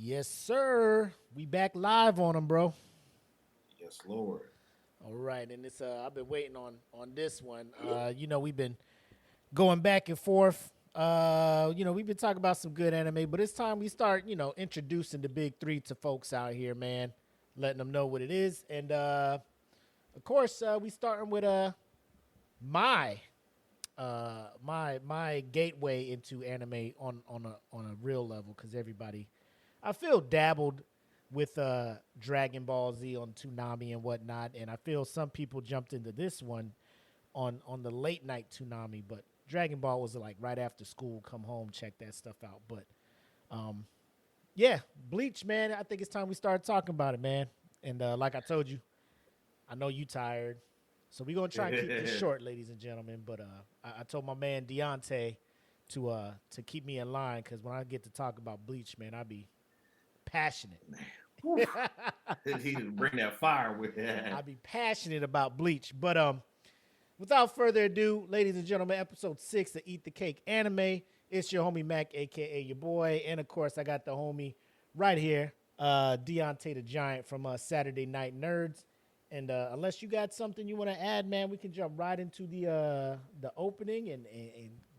Yes, sir. We back live on them, bro. Yes, Lord. All right, and it's I've been waiting on this one. We've been going back and forth. We've been talking about some good anime, but it's time we start, introducing the big three to folks out here, man, letting them know what it is. And of course, we starting with my my gateway into anime on a real level because everybody I feel dabbled with Dragon Ball Z on Toonami and whatnot, and I feel some people jumped into this one on the late night Toonami, but Dragon Ball was like right after school, come home, check that stuff out. But um, yeah, Bleach, man, I think it's time we start talking about it, man. And like I told you, I know you tired, so we're gonna try and keep this short, ladies and gentlemen. But I told my man Deontay to keep me in line because when I get to talk about Bleach, man, I be passionate. Whew. He didn't bring that fire with I that. be passionate about Bleach. But without further ado, ladies and gentlemen, episode 6 of Eat the Cake Anime. It's your homie Mac, aka your boy, and of course I got the homie right here, Deontay the Giant from Saturday Night Nerds. And unless you got something you want to add, man, we can jump right into the opening and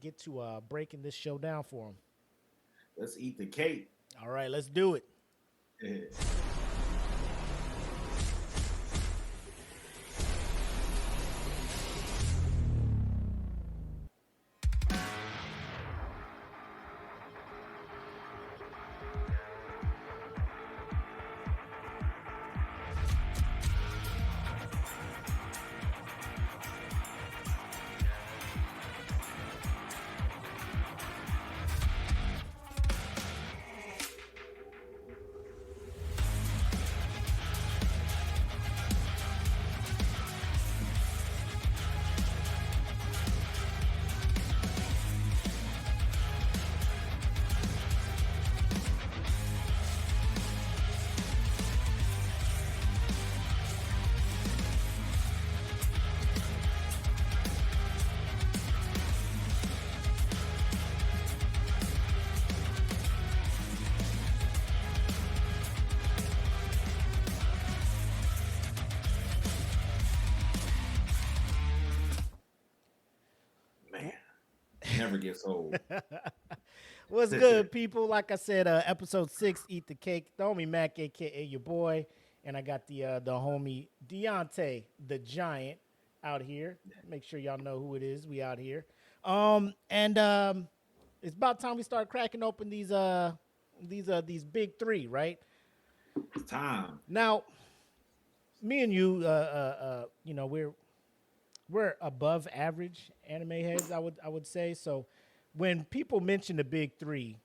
get to breaking this show down for them. Let's eat the cake. All right, let's do it. Yeah. Man, never gets old. What's good, people? Like I said, episode 6, Eat the Cake. The homie Mac, aka your boy, and I got the homie Deontay the Giant out here. Make sure y'all know who it is. We out here. And it's about time we start cracking open these big three, right? It's time. Now, me and you, we're above average anime heads, I would say. So when people mention the big three,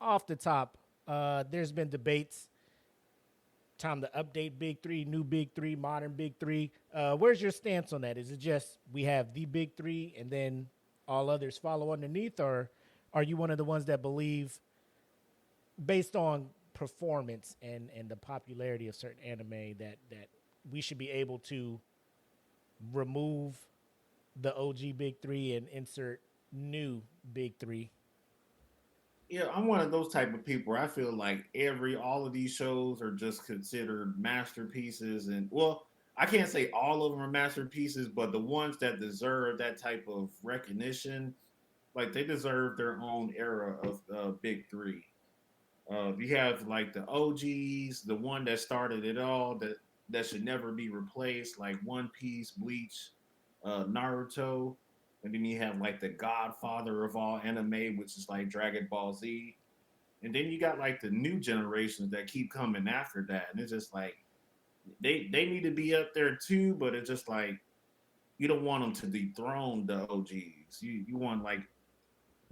off the top, there's been debates. Time to update big three, new big three, modern big three. Where's your stance on that? Is it just we have the big three and then all others follow underneath, or are you one of the ones that believe based on performance and the popularity of certain anime that we should be able to remove the OG big three and insert new big three? Yeah, I'm one of those type of people where I feel like all of these shows are just considered masterpieces. And well, I can't say all of them are masterpieces, but the ones that deserve that type of recognition, like they deserve their own era of big three. You have like the OGs, the one that started it all, that should never be replaced, like One Piece, Bleach, Naruto, and then you have like the Godfather of all anime, which is like Dragon Ball Z, and then you got like the new generations that keep coming after that, and it's just like they need to be up there too, but it's just like you don't want them to dethrone the OGs. You want like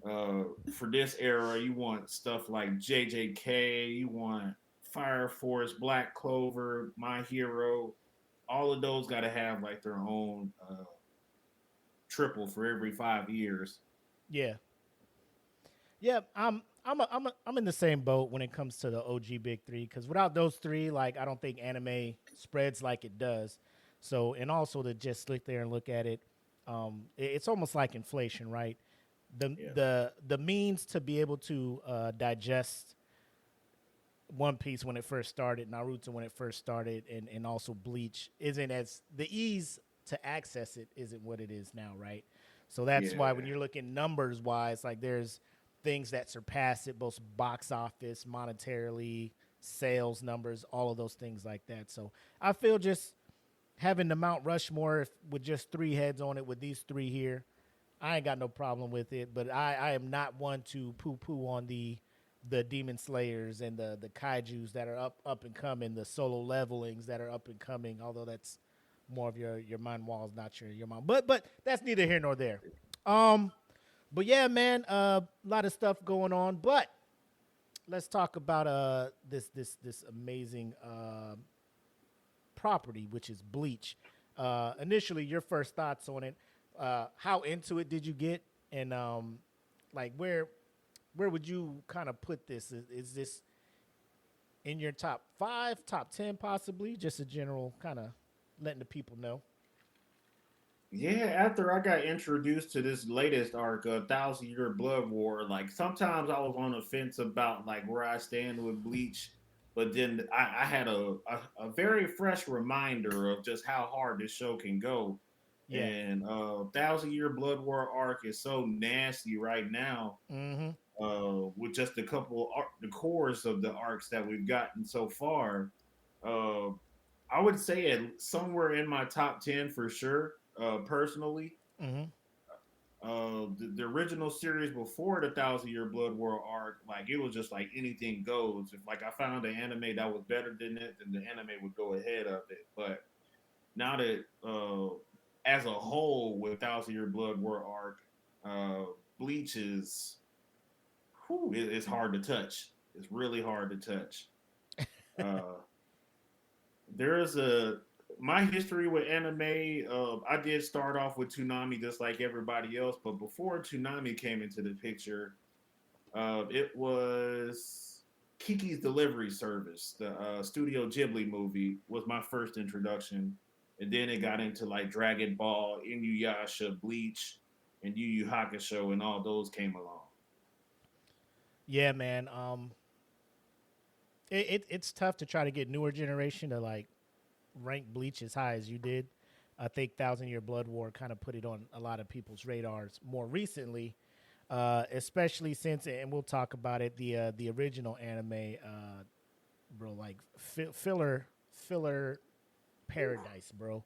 for this era, you want stuff like JJK, you want Fire Force, Black Clover, My Hero. All of those got to have like their own triple for every 5 years. Yeah, yeah. I'm in the same boat when it comes to the OG big three because without those three, like I don't think anime spreads like it does. So and also to just sit there and look at it, it's almost like inflation, right? The Yeah, the means to be able to digest One Piece when it first started, Naruto when it first started, and also Bleach isn't as the ease to access it isn't what it is now, right? So that's Yeah. why when you're looking numbers wise, like there's things that surpass it, both box office, monetarily, sales numbers, all of those things like that. So I feel just having the Mount Rushmore with just three heads on it, with these three here, I ain't got no problem with it. But I am not one to poo poo on the Demon Slayers and the Kaijus that are up and coming, the solo levelings that are up and coming. Although that's more of your mind walls, not your mind. But that's neither here nor there. Um, but yeah, man, a lot of stuff going on. But let's talk about this amazing property, which is Bleach. Initially, your first thoughts on it. How into it did you get, and like where would you kind of put this? Is this in your top 5, top 10, possibly? Just a general kind of letting the people know. Yeah, after I got introduced to this latest arc, Thousand Year Blood War, like sometimes I was on the fence about like where I stand with Bleach, but then I had a very fresh reminder of just how hard this show can go. Yeah. And Thousand Year Blood War arc is so nasty right now. Mm-hmm. With just a couple the cores of the arcs that we've gotten so far, uh, I would say somewhere in my top 10 for sure. Personally, Mm-hmm. the original series before the Thousand Year Blood War arc, like it was just like anything goes. If like I found an anime that was better than it, then the anime would go ahead of it. But now that as a whole with Thousand Year Blood War arc, Bleach is it's hard to touch. It's really hard to touch. Uh, there is a my history with anime. I did start off with Toonami just like everybody else, but before Toonami came into the picture, it was Kiki's Delivery Service. The Studio Ghibli movie was my first introduction, and then it got into like Dragon Ball, Inuyasha, Bleach, and Yu Yu Hakusho, and all those came along. Yeah, man. It's tough to try to get newer generation to like rank Bleach as high as you did. I think Thousand Year Blood War kind of put it on a lot of people's radars more recently, especially since, and we'll talk about it, the original anime, bro, like filler paradise, bro.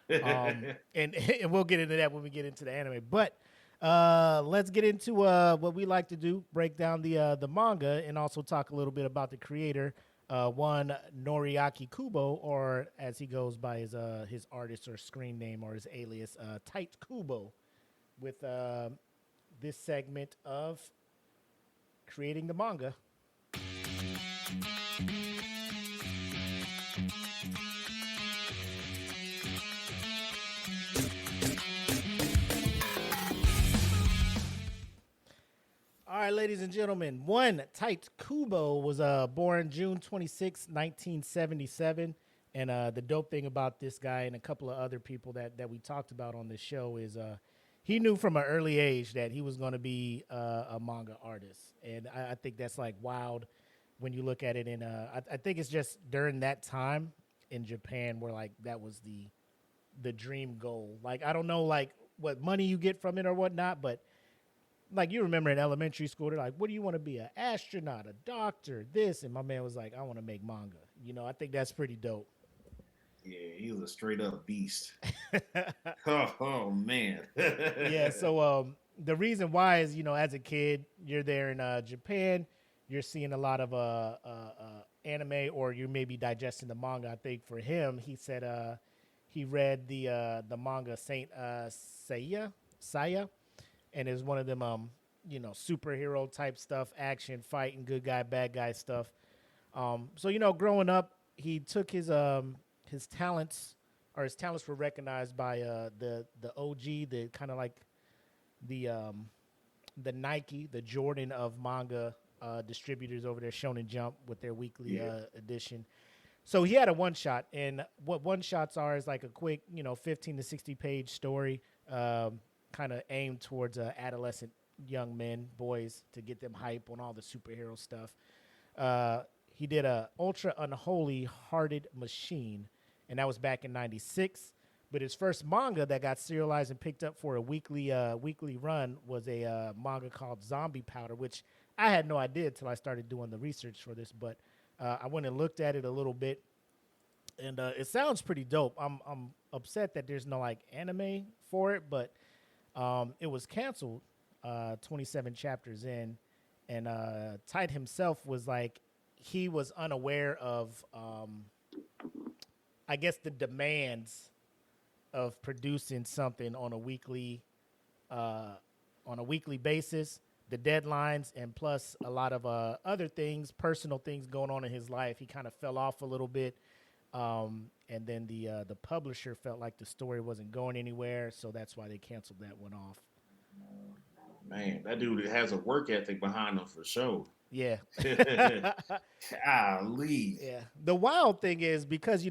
And we'll get into that when we get into the anime. But let's get into what we like to do: break down the manga, and also talk a little bit about the creator, one Noriaki Kubo, or as he goes by his artist or screen name or his alias, Tite Kubo, with this segment of creating the manga. All right, ladies and gentlemen, one Tite Kubo was born June 26, 1977. And the dope thing about this guy and a couple of other people that we talked about on this show is he knew from an early age that he was going to be a manga artist. And I think that's like wild when you look at it. And I think it's just during that time in Japan where like that was the dream goal. Like, I don't know like what money you get from it or whatnot, but like you remember in elementary school, they're like, what do you want to be? An astronaut, a doctor, this. And my man was like, I want to make manga. You know, I think that's pretty dope. Yeah, he was a straight up beast. Oh man. Yeah, so the reason why is, you know, as a kid, you're there in Japan, you're seeing a lot of anime, or you may be digesting the manga. I think for him, he said he read the manga Saint Saya, and is one of them you know, superhero type stuff, action, fighting, good guy, bad guy stuff. So you know, growing up, he took his talents, or his talents were recognized by the OG, the kind of like the Nike, the Jordan of manga distributors over there, Shonen Jump, with their weekly Yeah. edition. So he had a one shot, and what one shots are is like a quick, you know, 15 to 60 page story, kind of aimed towards adolescent young men, boys, to get them hype on all the superhero stuff. He did a Ultra Unholy Hearted Machine, and that was back in '96. But his first manga that got serialized and picked up for a weekly run was a manga called Zombie Powder, which I had no idea until I started doing the research for this. But I went and looked at it a little bit, and it sounds pretty dope. I'm upset that there's no like anime for it, but it was canceled 27 chapters in, and Tite himself was like he was unaware of I guess the demands of producing something on a weekly basis, the deadlines, and plus a lot of other things, personal things going on in his life. He kind of fell off a little bit, and then the publisher felt like the story wasn't going anywhere, so that's why they canceled that one off. Man, that dude has a work ethic behind him for sure. Yeah. Golly. Yeah. The wild thing is because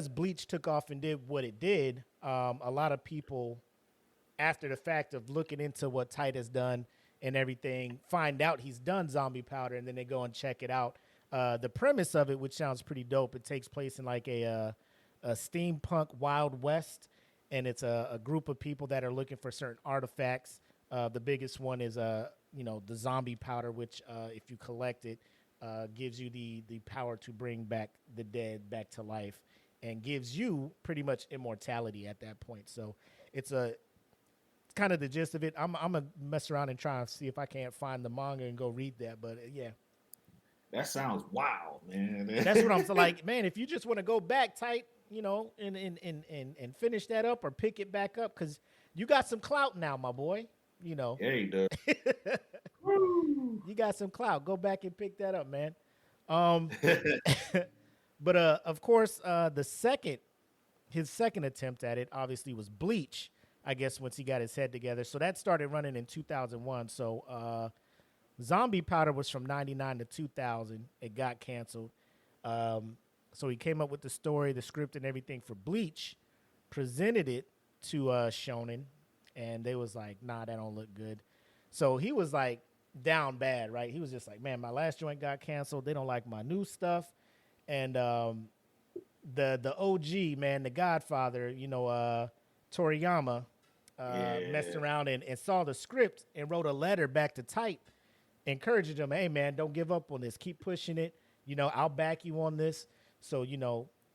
Bleach took off and did what it did, a lot of people after the fact of looking into what Tite has done and everything, find out he's done Zombie Powder, and then they go and check it out. The premise of it, which sounds pretty dope, it takes place in like a steampunk Wild West, and it's a group of people that are looking for certain artifacts. The biggest one is the zombie powder, which if you collect it, gives you the power to bring back the dead back to life, and gives you pretty much immortality at that point. So it's kind of the gist of it. I'm gonna mess around and try and see if I can't find the manga and go read that. But yeah, that sounds wild, man. That's what I'm like, man. If you just want to go back tight, and finish that up or pick it back up, because you got some clout now, my boy. Yeah, he does. You got some clout. Go back and pick that up, man. But of course, his second attempt at it obviously was Bleach, I guess, once he got his head together. So that started running in 2001. So Zombie Powder was from 99 to 2000. It got canceled. So he came up with the story, the script, and everything for Bleach, presented it to Shonen, and they was like, nah, that don't look good. So he was like down bad, right? He was just like, man, my last joint got canceled. They don't like my new stuff. And the OG, man, the Godfather, Toriyama, messed around and saw the script and wrote a letter back to Tite, encouraging him, hey, man, don't give up on this. Keep pushing it. I'll back you on this. So,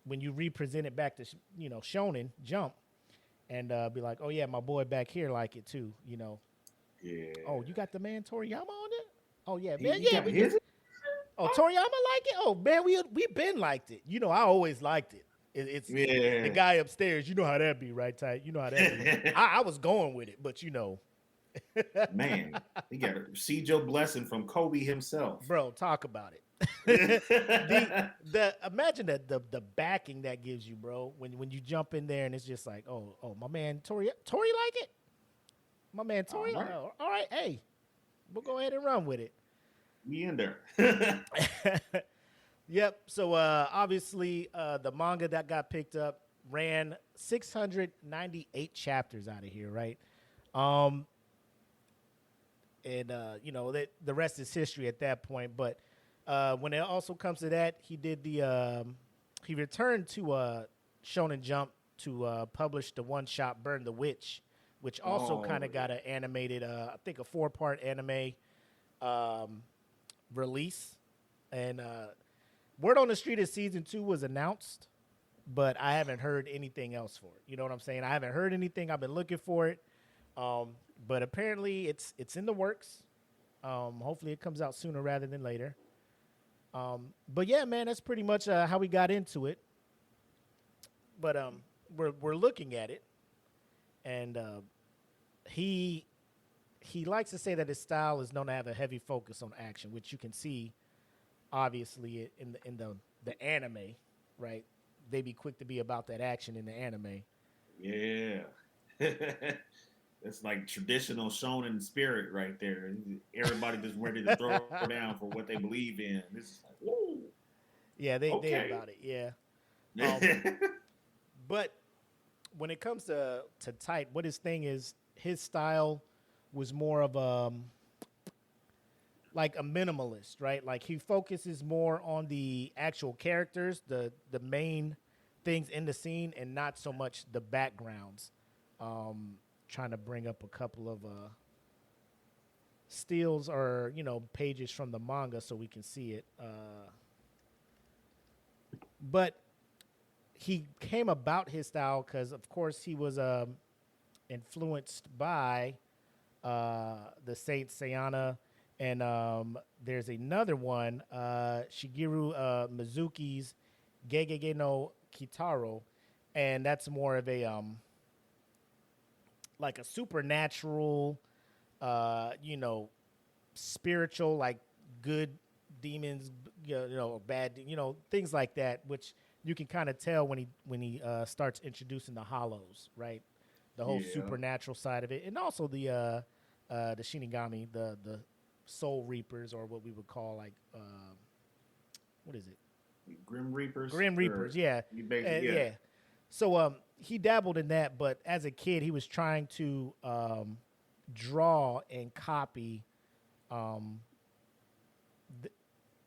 when you represent it back to, Shonen Jump, and be like, oh, yeah, my boy back here like it too, Yeah. Oh, you got the man Toriyama on it? Oh, yeah, man. Yeah. Oh, Toriyama like it? Oh, man, we been liked it. I always liked it. It's the guy upstairs. You know how that be, right, Tite? You know how that be. I was going with it, but Man, he got to receive your blessing from Kobe himself. Bro, talk about it. Imagine the backing that gives you, bro, when you jump in there and it's just like, oh, my man Tori like it? My man Tori? All right. All right, hey, we'll go ahead and run with it. Me in there. Yep. So obviously the manga that got picked up ran 698 chapters out of here, right? And the rest is history at that point. But when it also comes to that, he returned to Shonen Jump to publish the one-shot Burn the Witch, which also kind of got an animated, I think a 4-part anime release. And word on the street is season 2 was announced, but I haven't heard anything else for it. You know what I'm saying? I haven't heard anything. I've been looking for it. But apparently it's in the works. Hopefully it comes out sooner rather than later. But yeah, man, that's pretty much how we got into it. But we're looking at it, and he likes to say that his style is known to have a heavy focus on action, which you can see obviously in the anime, right? They be quick to be about that action in the anime. Yeah. It's like traditional shonen spirit right there. Everybody just ready to throw down for what they believe in. This is like, whoa. Yeah, they about it. Yeah. But when it comes to Tite, what his thing is, his style was more of like a minimalist, right? Like he focuses more on the actual characters, the main things in the scene, and not so much the backgrounds. Trying to bring up a couple of steals or pages from the manga so we can see it. But he came about his style because, of course, he was influenced by the Saint Seiya, and there's another one, Shigeru Mizuki's Gegege no Kitaro, and that's more of a like a supernatural, spiritual, like good demons, bad, things like that, which you can kind of tell when he starts introducing the hollows, right? The whole supernatural side of it, and also the Shinigami, the Soul Reapers, or what we would call like what is it? Grim Reapers. Grim Reapers, yeah. Yeah. So he dabbled in that, but as a kid, he was trying to draw and copy the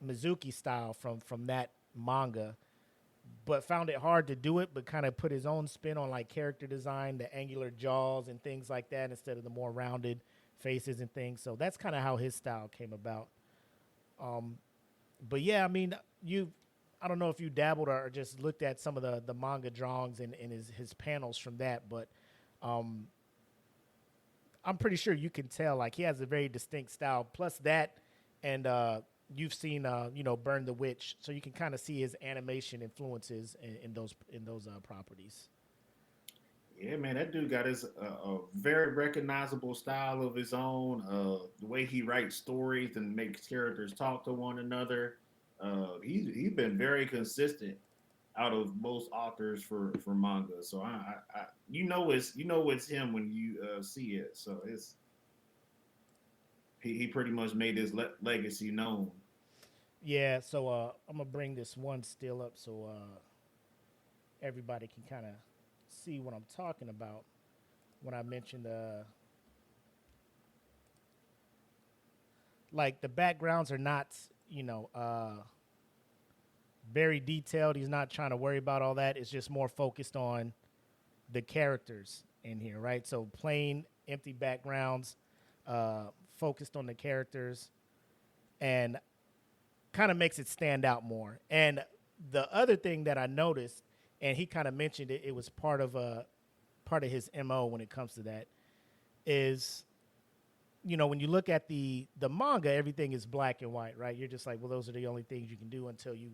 Mizuki style from that manga, but found it hard to do it, but kind of put his own spin on like character design, the angular jaws and things like that, instead of the more rounded faces and things. So that's kind of how his style came about. But yeah, I mean, I don't know if you dabbled or just looked at some of the manga drawings and his panels from that, but I'm pretty sure you can tell like he has a very distinct style. Plus that, and you've seen Burn the Witch, so you can kind of see his animation influences in those properties. Yeah, man, that dude got his a very recognizable style of his own. The way he writes stories and makes characters talk to one another. He's been very consistent out of most authors for manga. So I it's him when you see it. So he pretty much made his legacy known. Yeah. So I'm gonna bring this one still up so everybody can kind of see what I'm talking about when I mentioned like the backgrounds are not very detailed. He's not trying to worry about all that. It's just more focused on the characters in here, right? So plain empty backgrounds, focused on the characters, and kind of makes it stand out more. And the other thing that I noticed, and he kind of mentioned it, it was part of his MO when it comes to that, is when you look at the manga, everything is black and white, right? You're just like, well, those are the only things you can do until you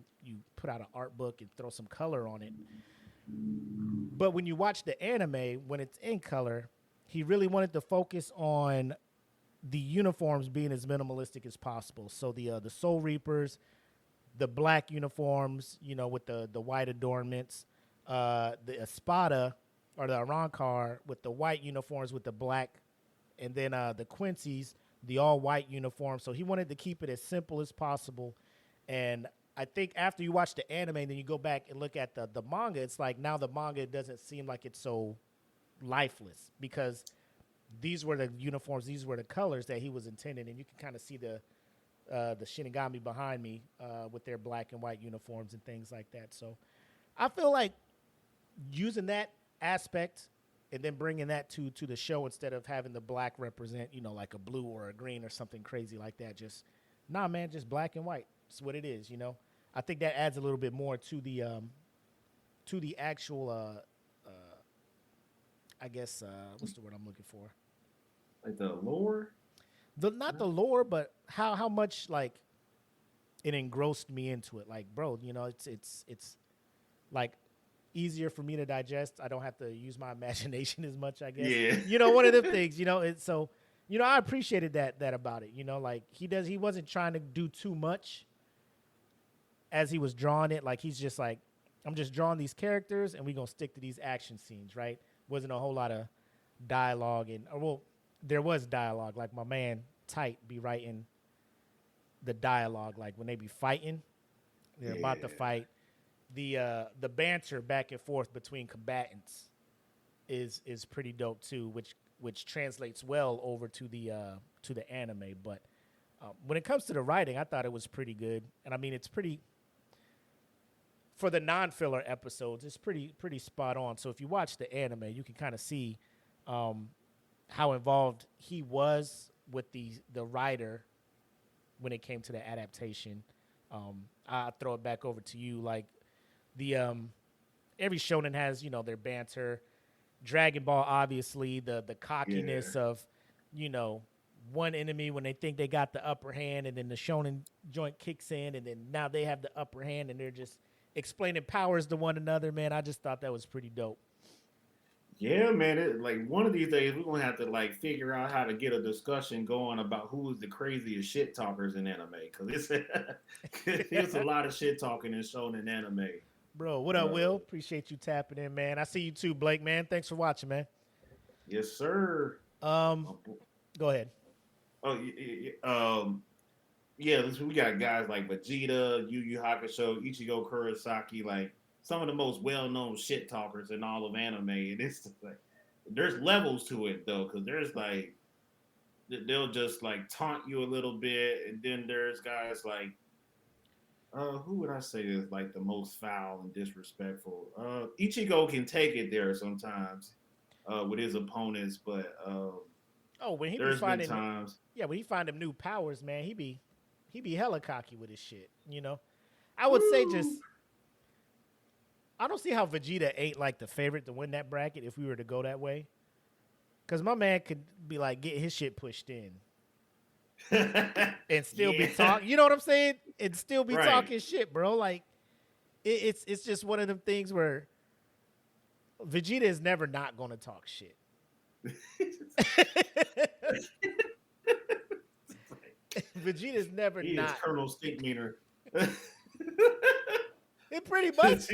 put out an art book and throw some color on it. But when you watch the anime, when it's in color, he really wanted to focus on the uniforms being as minimalistic as possible. So the Soul Reapers, the black uniforms, with the white adornments, the Espada or the Arankar with the white uniforms with the black, and then the Quincy's, the all-white uniform. So he wanted to keep it as simple as possible. And I think after you watch the anime, then you go back and look at the manga, it's like now the manga doesn't seem like it's so lifeless because these were the uniforms, these were the colors that he was intending. And you can kind of see the Shinigami behind me with their black and white uniforms and things like that. So I feel like using that aspect and then bringing that to the show instead of having the black represent, like a blue or a green or something crazy like that. Just, nah, man, just black and white. It's what it is, I think that adds a little bit more to the actual, I guess, what's the word I'm looking for? Like the lore? Not the lore, but how much, like, it engrossed me into it. Like, bro, it's like, easier for me to digest. I don't have to use my imagination as much, I guess. Yeah. One of them things, it's so, I appreciated that about it, like he wasn't trying to do too much as he was drawing it. Like, he's just like, I'm just drawing these characters and we're going to stick to these action scenes, right? Wasn't a whole lot of dialogue there was dialogue. Like my man Tite be writing the dialogue, like when they be fighting, they're about to fight. The banter back and forth between combatants is pretty dope too, which translates well over to the anime. But When it comes to the writing, I thought it was pretty good, and I mean, it's pretty for the non-filler episodes. It's pretty spot on. So if you watch the anime, you can kind of see how involved he was with the writer when it came to the adaptation. I'll throw it back over to you. Like the every shonen has their banter. Dragon Ball, obviously, the cockiness of one enemy when they think they got the upper hand, and then the shonen joint kicks in, and then now they have the upper hand, and they're just explaining powers to one another. Man, I just thought that was pretty dope. Yeah, man. Like one of these days, we're gonna have to like figure out how to get a discussion going about who is the craziest shit talkers in anime, because it's a lot of shit talking in shonen anime. Bro, what up, Will? Appreciate you tapping in, man. I see you too, Blake, man. Thanks for watching, man. Yes, sir. Go ahead. Oh, yeah. We got guys like Vegeta, Yu Yu Hakusho, Ichigo Kurosaki, like some of the most well-known shit talkers in all of anime. And it's like there's levels to it though, because there's like they'll just like taunt you a little bit, and then there's guys like who would I say is like the most foul and disrespectful? Ichigo can take it there sometimes with his opponents, but when he there's been been times. Yeah, when he find them new powers, man, he be hella cocky with his shit. I would say just I don't see how Vegeta ain't like the favorite to win that bracket if we were to go that way. Cause my man could be like get his shit pushed in. And still be talking, you know what I'm saying? And still be talking shit, bro. Like it's just one of them things where Vegeta is never not gonna talk shit. Vegeta's never he not. Is Colonel Stinkmeaner. It pretty much.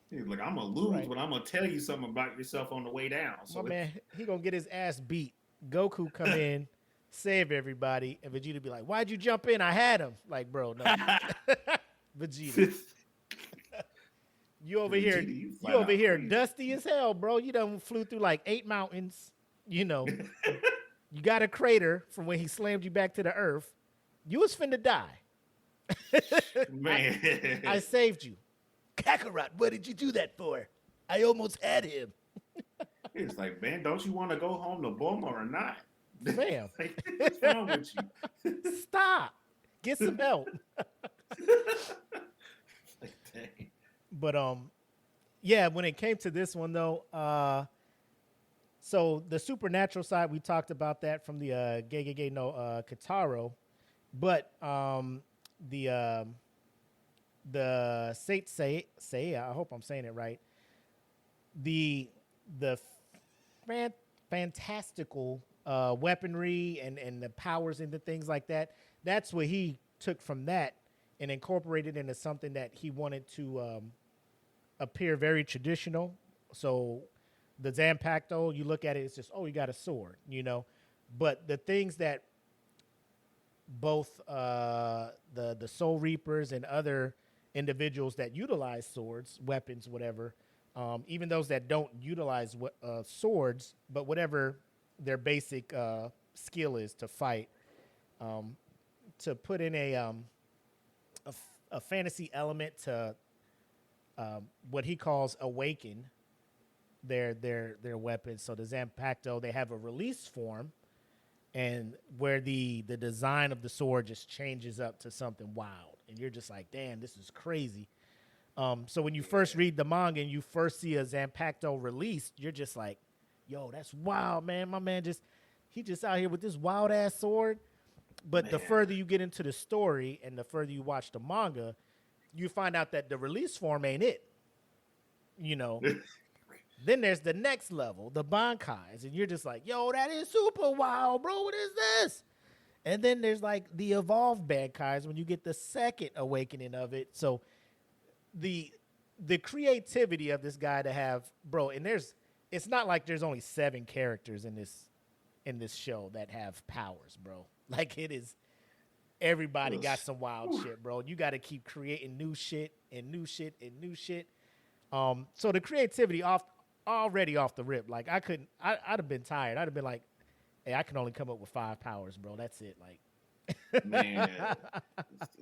He's like, I'm gonna lose, but I'm gonna tell you something about yourself on the way down. So my man, he gonna get his ass beat. Goku come in, save everybody, and Vegeta be like, "Why'd you jump in? I had him." Like, bro, no. Vegeta, you over here, dusty as hell, bro. You done flew through like 8 mountains. You got a crater from when he slammed you back to the earth. You was finna die. Man, I saved you. Kakarot, what did you do that for? I almost had him. It's like, man, don't you want to go home to Bulma or not? Fam. Like, what's wrong with you? Stop. Get some help. Like, dang. But yeah, when it came to this one though, so the supernatural side, we talked about that from the Gegege no Kitaro, but the Seiya, I hope I'm saying it right. The fantastical weaponry and the powers and the things like that. That's what he took from that and incorporated into something that he wanted to appear very traditional. So the Zanpakuto, you look at it, it's just, oh, you got a sword, But the things that both the Soul Reapers and other individuals that utilize swords, weapons, whatever, even those that don't utilize swords, but whatever their basic skill is to fight, to put in a fantasy element to what he calls awaken their weapons. So the Zanpakuto, they have a release form, and where the design of the sword just changes up to something wild, and you're just like, damn, this is crazy. So when you first read the manga and you first see a Zanpakuto released, you're just like, yo, that's wild, man. My man he just out here with this wild ass sword. But the further you get into the story and the further you watch the manga, you find out that the release form ain't it. Then there's the next level, the Bankais, and you're just like, yo, that is super wild, bro. What is this? And then there's like the evolved Bankais when you get the second awakening of it. So the creativity of this guy to have, bro, and it's not like there's only 7 characters in this show that have powers, bro. Like it is, everybody got some wild shit, bro. You got to keep creating new shit and new shit and new shit. So the creativity already off the rip, like I'd have been tired. I'd have been like, hey, I can only come up with 5 powers, bro. That's it. Like, Man,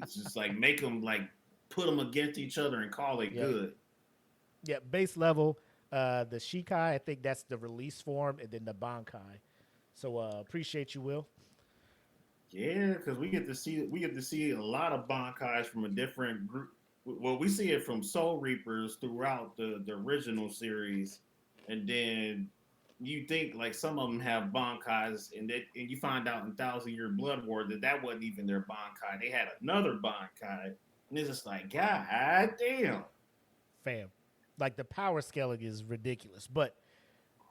it's just like make them like put them against each other and call it yep. good. Yeah, base level, the Shikai, I think that's the release form, and then the Bankai. So appreciate you, Will. Yeah, because we get to see a lot of bankais from a different group. Well, we see it from Soul Reapers throughout the original series, and then you think like some of them have bankais, and you find out in Thousand Year Blood War that wasn't even their bankai. They had another bankai, and it's just like God damn. Fam. Like the power scaling is ridiculous, but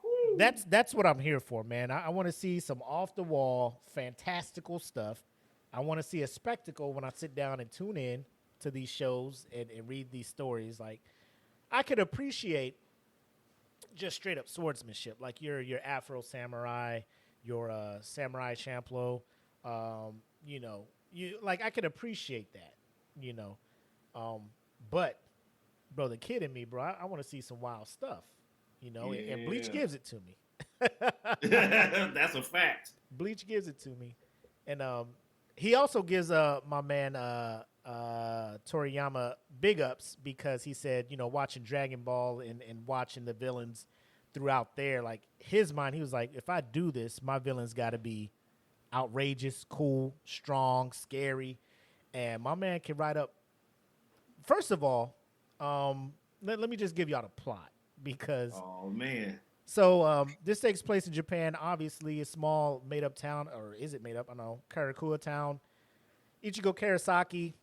Whew. that's what I'm here for, man. I want to see some off the wall, fantastical stuff. I want to see a spectacle when I sit down and tune in to these shows and read these stories. Like I could appreciate just straight up swordsmanship, like your Afro Samurai, your Samurai Champloo. You know, you like I could appreciate that, you know. Um, but bro, the kid in me, bro, I want to see some wild stuff, you know. And Bleach Yeah, gives it to me. that's a fact. Bleach gives it to me, and he also gives my man Toriyama big ups because he said, you know, watching Dragon Ball and watching the villains throughout there, like his mind, he was like, if I do this, my villains got to be outrageous, cool, strong, scary, and my man can write up. First of all, let me just give y'all the plot because Oh man. so this takes place in Japan, obviously a small made up town, or is it made up? I don't know, Karakura town. Ichigo Karasaki,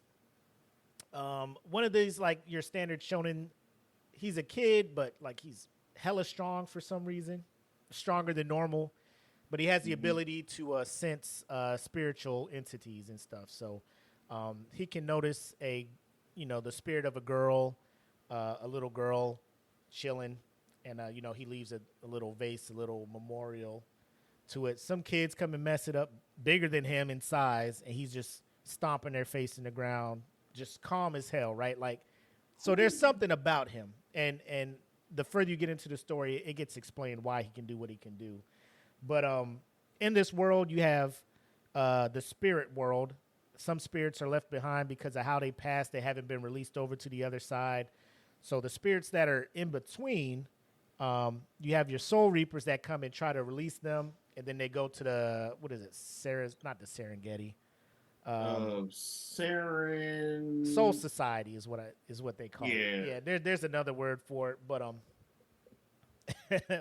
one of these like your standard shonen. He's a kid, but like he's hella strong for some reason, stronger than normal. But he has the Hmm. ability to sense spiritual entities and stuff. So he can notice the spirit of a girl, a little girl, chilling, and he leaves a little vase, a little memorial to it. Some kids come and mess it up, bigger than him in size, and he's just stomping their face in the ground, just calm as hell, right? Like, so there's something about him, and the further you get into the story, it gets explained why he can do what he can do. But in this world, you have the spirit world. Some spirits are left behind because of how they passed. They haven't been released over to the other side. So the spirits that are in between, you have your soul reapers that come and try to release them, and then they go to the what is it? Not the Serengeti. Soul Saren. Society is what they call it. Yeah. Yeah, there's another word for it, but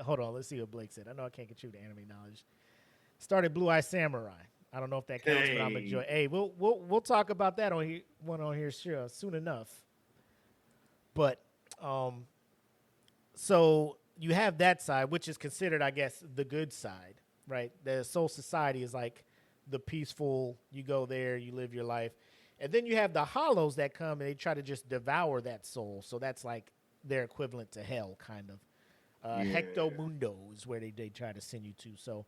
hold on, let's see what Blake said. I know I can't get you the anime knowledge. Started Blue Eye Samurai. I don't know if that counts, but I'm Hey. enjoying. Hey, we'll talk about that on here sure soon enough. But so you have that side, which is considered, I guess, the good side, right? The Soul Society is like the peaceful. You go there, you live your life, and then you have the Hollows that come and they try to just devour that soul. So that's like their equivalent to hell, kind of. Yeah. Hecto Mundo is where they try to send you to. So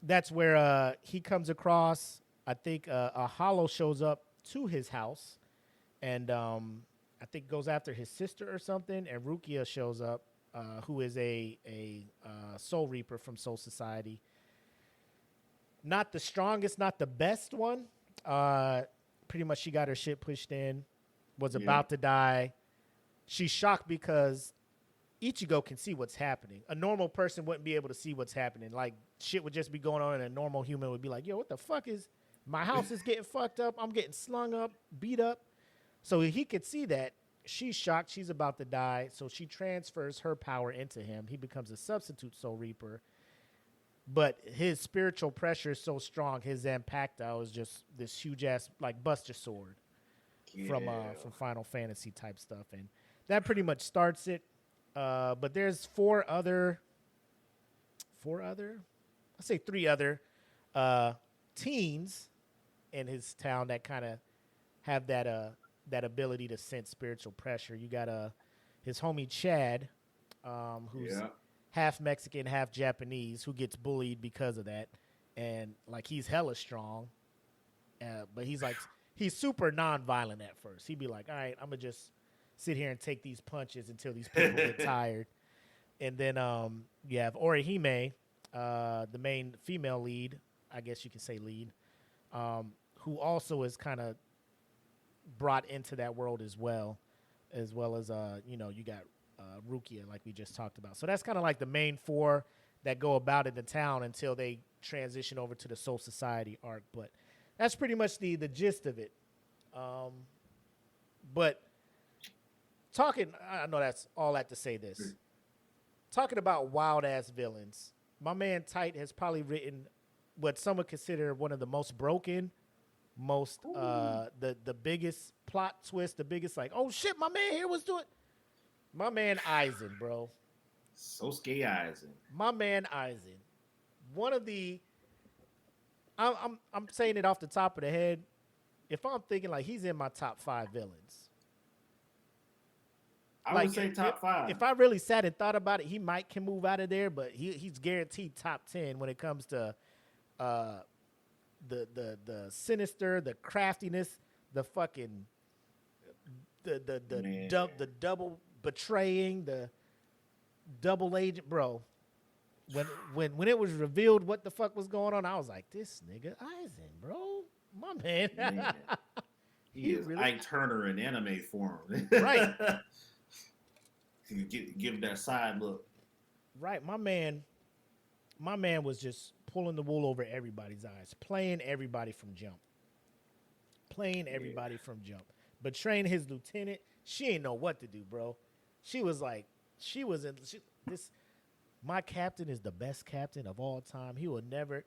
that's where he comes across. I think a Hollow shows up to his house, and I think goes after his sister or something. And Rukia shows up, who is a Soul Reaper from Soul Society. Not the strongest, not the best one. Pretty much, she got her shit pushed in, was Yeah. about to die. She's shocked because Ichigo can see what's happening. A normal person wouldn't be able to see what's happening. Like shit would just be going on, and a normal human would be like, "Yo, what the fuck is? My house is getting fucked up. I'm getting slung up, beat up." So he could see that. She's shocked. She's about to die. So she transfers her power into him. He becomes a substitute Soul Reaper. But his spiritual pressure is so strong. His Zampacto is just this huge ass like Buster Sword Yeah. from Final Fantasy type stuff, and that pretty much starts it. But there's I say three other teens in his town that kind of have that ability to sense spiritual pressure. You got his homie Chad, who's Yeah. half Mexican, half Japanese, who gets bullied because of that, and like he's hella strong, but he's super non-violent at first. He'd be like, "All right, I'm gonna just sit here and take these punches until these people get tired." And then you have Orihime, the main female lead, I guess you can say lead, who also is kind of brought into that world as well as you know, you got Rukia, like we just talked about. So that's kind of like the main four that go about in the town until they transition over to the Soul Society arc. But that's pretty much the gist of it. But talking, I know that's all that to say this. Talking about wild ass villains, my man Tite has probably written what some would consider one of the most broken, most the biggest plot twist, the biggest like, oh shit, my man here was doing. My man Eisen, bro. Sosuke Eisen. My man Eisen. One of the I'm saying it off the top of the head. If I'm thinking like he's in my top 5 villains. I would say top 5. If I really sat and thought about it, he can move out of there, but he's guaranteed top 10 when it comes to the sinister, the craftiness, the fucking the double betraying, the double agent, bro. When it was revealed what the fuck was going on, I was like, this nigga Eisen, bro, my man. He is really? Ike Turner in anime form, right? Give that side look, right? My man was just pulling the wool over everybody's eyes, playing everybody from jump, betraying his lieutenant. She ain't know what to do, bro. She was this. My captain is the best captain of all time. He will never.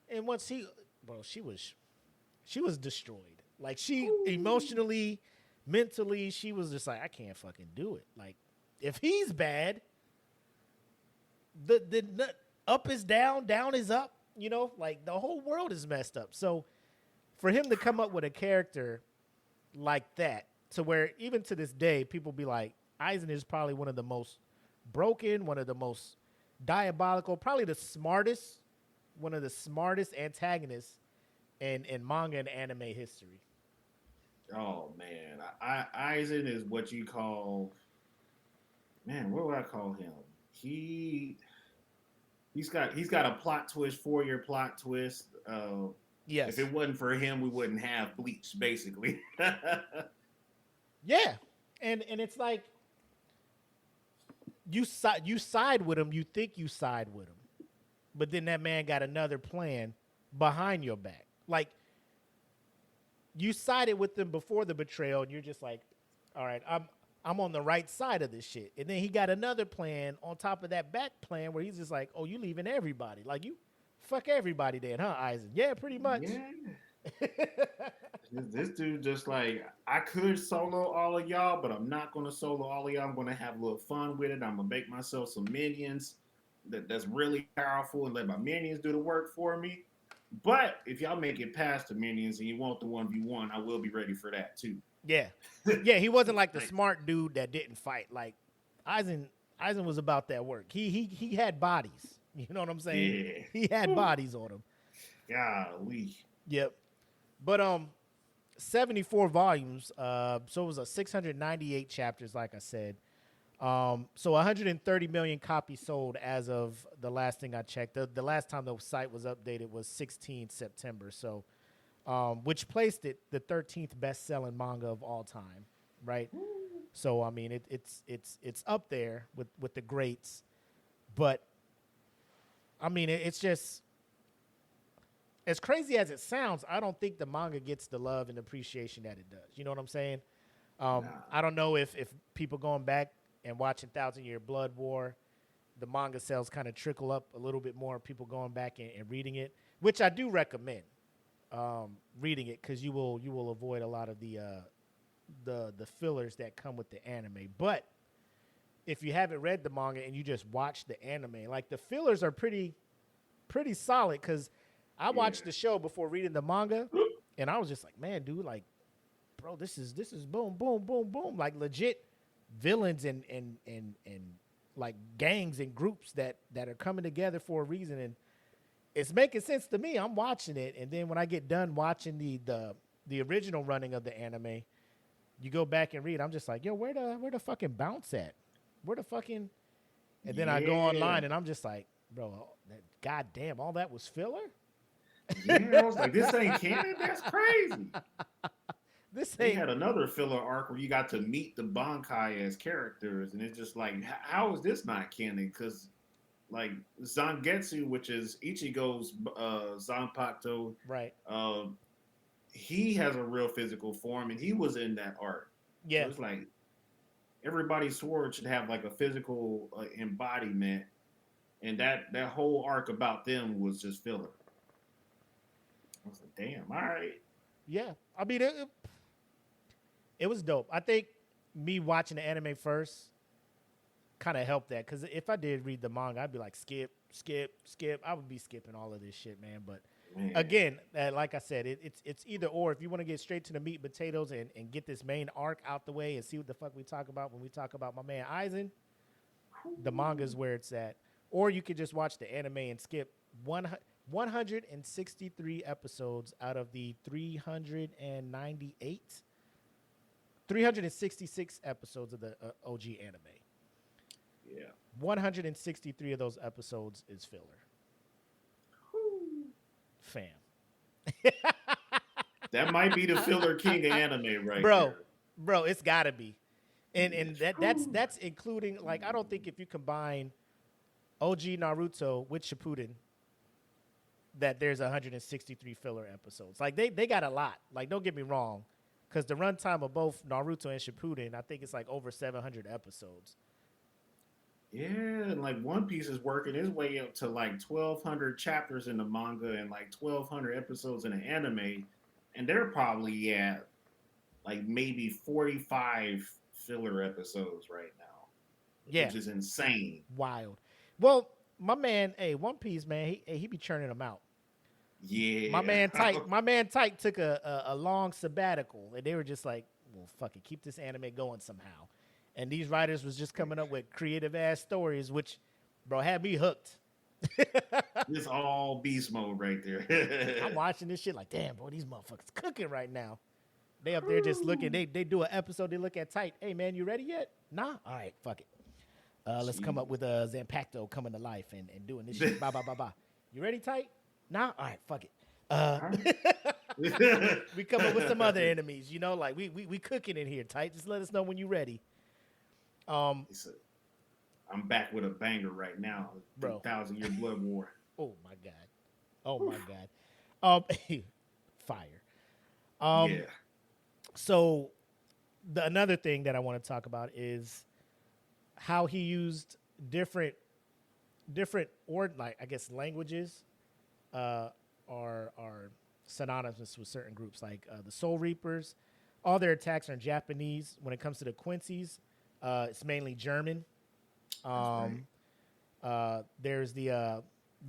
And once she was destroyed. Like she emotionally, mentally, she was just like, I can't fucking do it. Like if he's bad, the up is down, down is up. You know, like the whole world is messed up. So for him to come up with a character like that, to where even to this day, people be like, Eisen is probably one of the most broken, one of the most diabolical, probably one of the smartest antagonists in manga and anime history. Oh man, Eisen is what you call, man. What would I call him? He's got a plot twist, 4-year plot twist. Yes. If it wasn't for him, we wouldn't have Bleach, basically. Yeah, and it's like you side with him, you think you side with him, but then that man got another plan behind your back. Like you sided with him before the betrayal, and you're just like, all right, I'm on the right side of this shit. And then he got another plan on top of that back plan where he's just like, oh, you leaving everybody. Like you fuck everybody then, huh, Eisen? Yeah, pretty much. Yeah. This dude just like, I could solo all of y'all, but I'm not going to solo all of y'all. I'm going to have a little fun with it. I'm going to make myself some minions that's really powerful and let my minions do the work for me. But if y'all make it past the minions and you want the 1v1, I will be ready for that too. Yeah. Yeah, he wasn't like the smart dude that didn't fight. Like Eisen was about that work. He had bodies. You know what I'm saying? Yeah. He had bodies on him. Golly. Yep. But 74 volumes. So it was a 698 chapters, like I said. So 130 million copies sold as of the last thing I checked. The last time the site was updated was 16 September. So, which placed it the 13th best-selling manga of all time, right? So I mean, it's up there with the greats, but I mean, it's just as crazy as it sounds. I don't think the manga gets the love and appreciation that it does. You know what I'm saying? Nah. I don't know if people going back and watching 1,000-Year Blood War, the manga sales kind of trickle up a little bit more. People going back and reading it, which I do recommend reading it because you will avoid a lot of the fillers that come with the anime. But if you haven't read the manga and you just watch the anime, like the fillers are pretty solid. Because I watched the show before reading the manga, and I was just like, man, dude, like, bro, this is boom, boom, boom, boom, like legit villains and like gangs and groups that are coming together for a reason, and it's making sense to me. I'm watching it, and then when I get done watching the original running of the anime, you go back and read. I'm just like, yo, where the fucking bounce at? Where the fucking? And then I go online and I'm just like, bro. Goddamn, all that was filler. Yeah, I was like, this ain't canon. That's crazy. This They ain't. had another filler arc where you got to meet the Bankai as characters, and it's just like, how is this not canon? Because like Zangetsu, which is Ichigo's Zanpakuto, Right. uh, he has a real physical form, and he was in that arc. So Yeah. it's like everybody's sword should have like a physical embodiment, and that whole arc about them was just filler. I was like, damn, all right. Yeah. I mean, it was dope. I think me watching the anime first kind of helped that because if I did read the manga, I'd be like, skip, skip, skip. I would be skipping all of this shit, man. But Man. again, like I said, it's either or. If you want to get straight to the meat and potatoes and get this main arc out the way and see what the fuck we talk about when we talk about my man Aizen, the manga is where it's at. Or you could just watch the anime and skip 163 episodes out of the 366 episodes of the OG anime. Yeah. 163 of those episodes is filler. Fam. That might be the filler king of anime right bro, there. Bro, it's gotta be. And that's including, like, I don't think if you combine OG Naruto with Shippuden that there's 163 filler episodes. Like they got a lot. Like, don't get me wrong, because the runtime of both Naruto and Shippuden, I think it's like over 700 episodes. Yeah, and like One Piece is working its way up to like 1,200 chapters in the manga and like 1,200 episodes in the anime, and they're probably at like maybe 45 filler episodes right now. Yeah, which is insane. Wild. Well, my man, One Piece, man, he be churning them out. Yeah, My man Tite took a long sabbatical, and they were just like, well, fuck it, keep this anime going somehow. And these writers was just coming up with creative ass stories, which, bro, had me hooked. It's all beast mode right there. I'm watching this shit like, damn, boy, these motherfuckers cooking right now. They up there just looking. They do an episode. They look at Tite. Hey, man, you ready yet? Nah. All right, fuck it. Let's come up with a Zanpakuto coming to life and doing this shit. Blah blah blah blah. You ready, Tite? Nah. All right, fuck it. We come up with some other enemies. You know, like we cooking in here, Tite. Just let us know when you're ready. I'm back with a banger right now, bro. 1,000-Year Blood War. Oh my god. Oh my god. Fire. Yeah. So another thing that I want to talk about is how he used different or like I guess languages are synonymous with certain groups, like the Soul Reapers. All their attacks are in Japanese. When it comes to the Quincy's, it's mainly German. There's the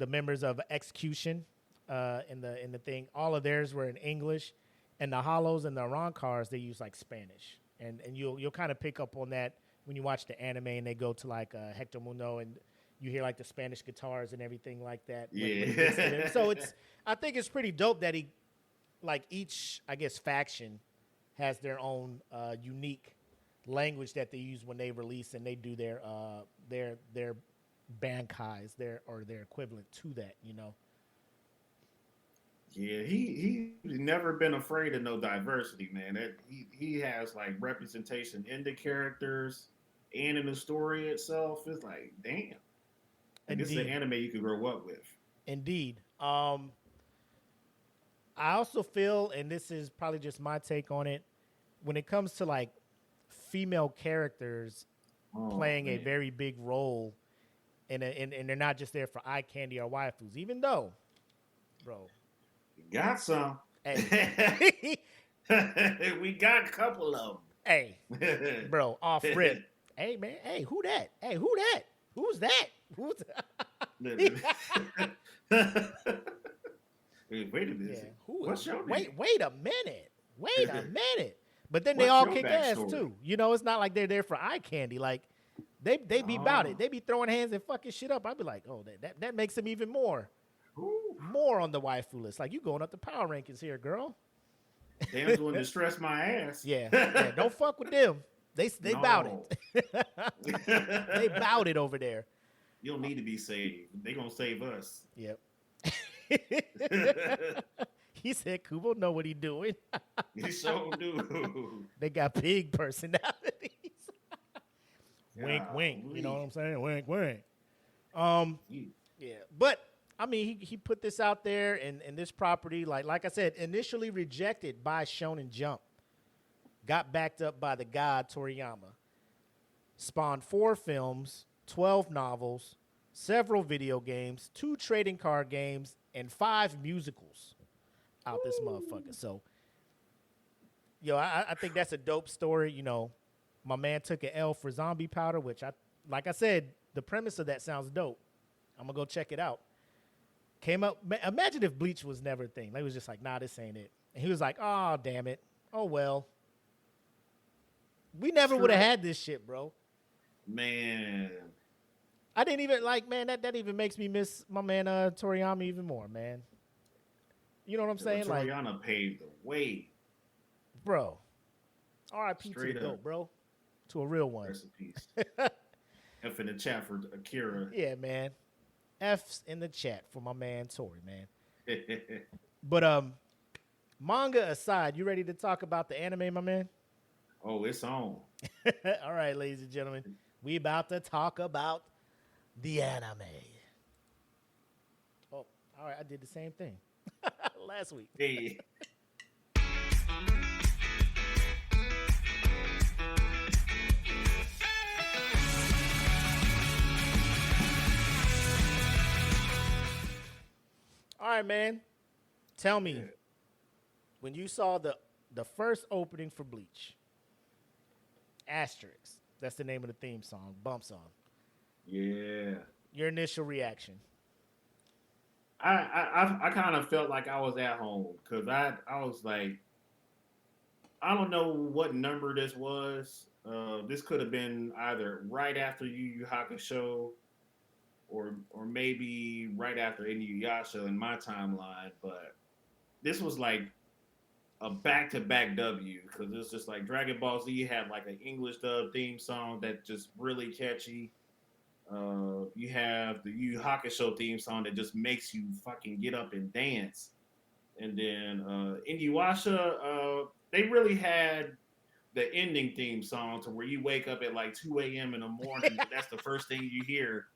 members of Execution in the thing. All of theirs were in English, and the Hollows and the Arancars, they use like Spanish, and you'll kind of pick up on that when you watch the anime and they go to like Hector Mundo and you hear like the Spanish guitars and everything like that. Yeah. So I think it's pretty dope that he, like, each, I guess, faction has their own unique language that they use when they release and they do their bankais, their equivalent to that, you know. Yeah, he's never been afraid of no diversity, man. He has like representation in the characters and in the story itself. It's like, damn. And this is an anime you could grow up with. Indeed. I also feel, and this is probably just my take on it, when it comes to like female characters playing a very big role, and they're not just there for eye candy or waifus, even though, bro, got some. Hey. We got a couple of them. Hey, bro, off rip. Hey, man. Hey, who that? Hey, who that? Who's that? Who's that? Wait a minute. Yeah. What's your name? Wait a minute. Wait a minute. But then they all kick ass too. You know, it's not like they're there for eye candy. Like they be about it. They be throwing hands and fucking shit up. I'd be like, oh, that makes them even more on the waifu list. Like, you going up the power rankings here, girl. Damsel in distress my ass. Yeah. Don't fuck with them. They bout it. They bout it over there. You don't need to be saved. They gonna save us. Yep. He said Kubo know what he doing. They sure do. They got big personalities. Wink, wink. You know what I'm Golly. saying? Wink, wink. Um, yeah. But I mean, he put this out there, and this property, like I said, initially rejected by Shonen Jump, got backed up by the god Toriyama, spawned 4 films, 12 novels, several video games, 2 trading card games, and 5 musicals out this motherfucker. So, I think that's a dope story. My man took an L for Zombie Powder, which like I said, the premise of that sounds dope. I'm gonna go check it out. Came up. Imagine if Bleach was never a thing. They was just like, nah, this ain't it. And he was like, oh, damn it. Oh well. We never would have had this shit, bro. Man. I didn't even man. That even makes me miss my man Toriyama even more, man. You know what I'm saying? Toriyama paved the way, bro. R.I.P. to the GOAT, bro. To a real one. Rest in peace. F in the chat for Akira. Yeah, man. F's in the chat for my man Tori, man. But manga aside, you ready to talk about the anime, my man? Oh, it's on. All right, ladies and gentlemen, we about to talk about the anime. Oh, all right, I did the same thing last week. Hey. All right, man. Tell me, when you saw the first opening for Bleach, Asterix, that's the name of the theme song, bump song. Yeah. Your initial reaction? I kind of felt like I was at home because I was like, I don't know what number this was. This could have been either right after Yu Yu Hakusho or maybe right after Inuyasha in my timeline, but this was like a back-to-back W because it's just like Dragon Ball Z had like an English dub theme song that just really catchy. You have the Yu Yu Hakusho theme song that just makes you fucking get up and dance, and then Inuyasha, they really had the ending theme song to where you wake up at like 2 a.m. in the morning. That's the first thing you hear.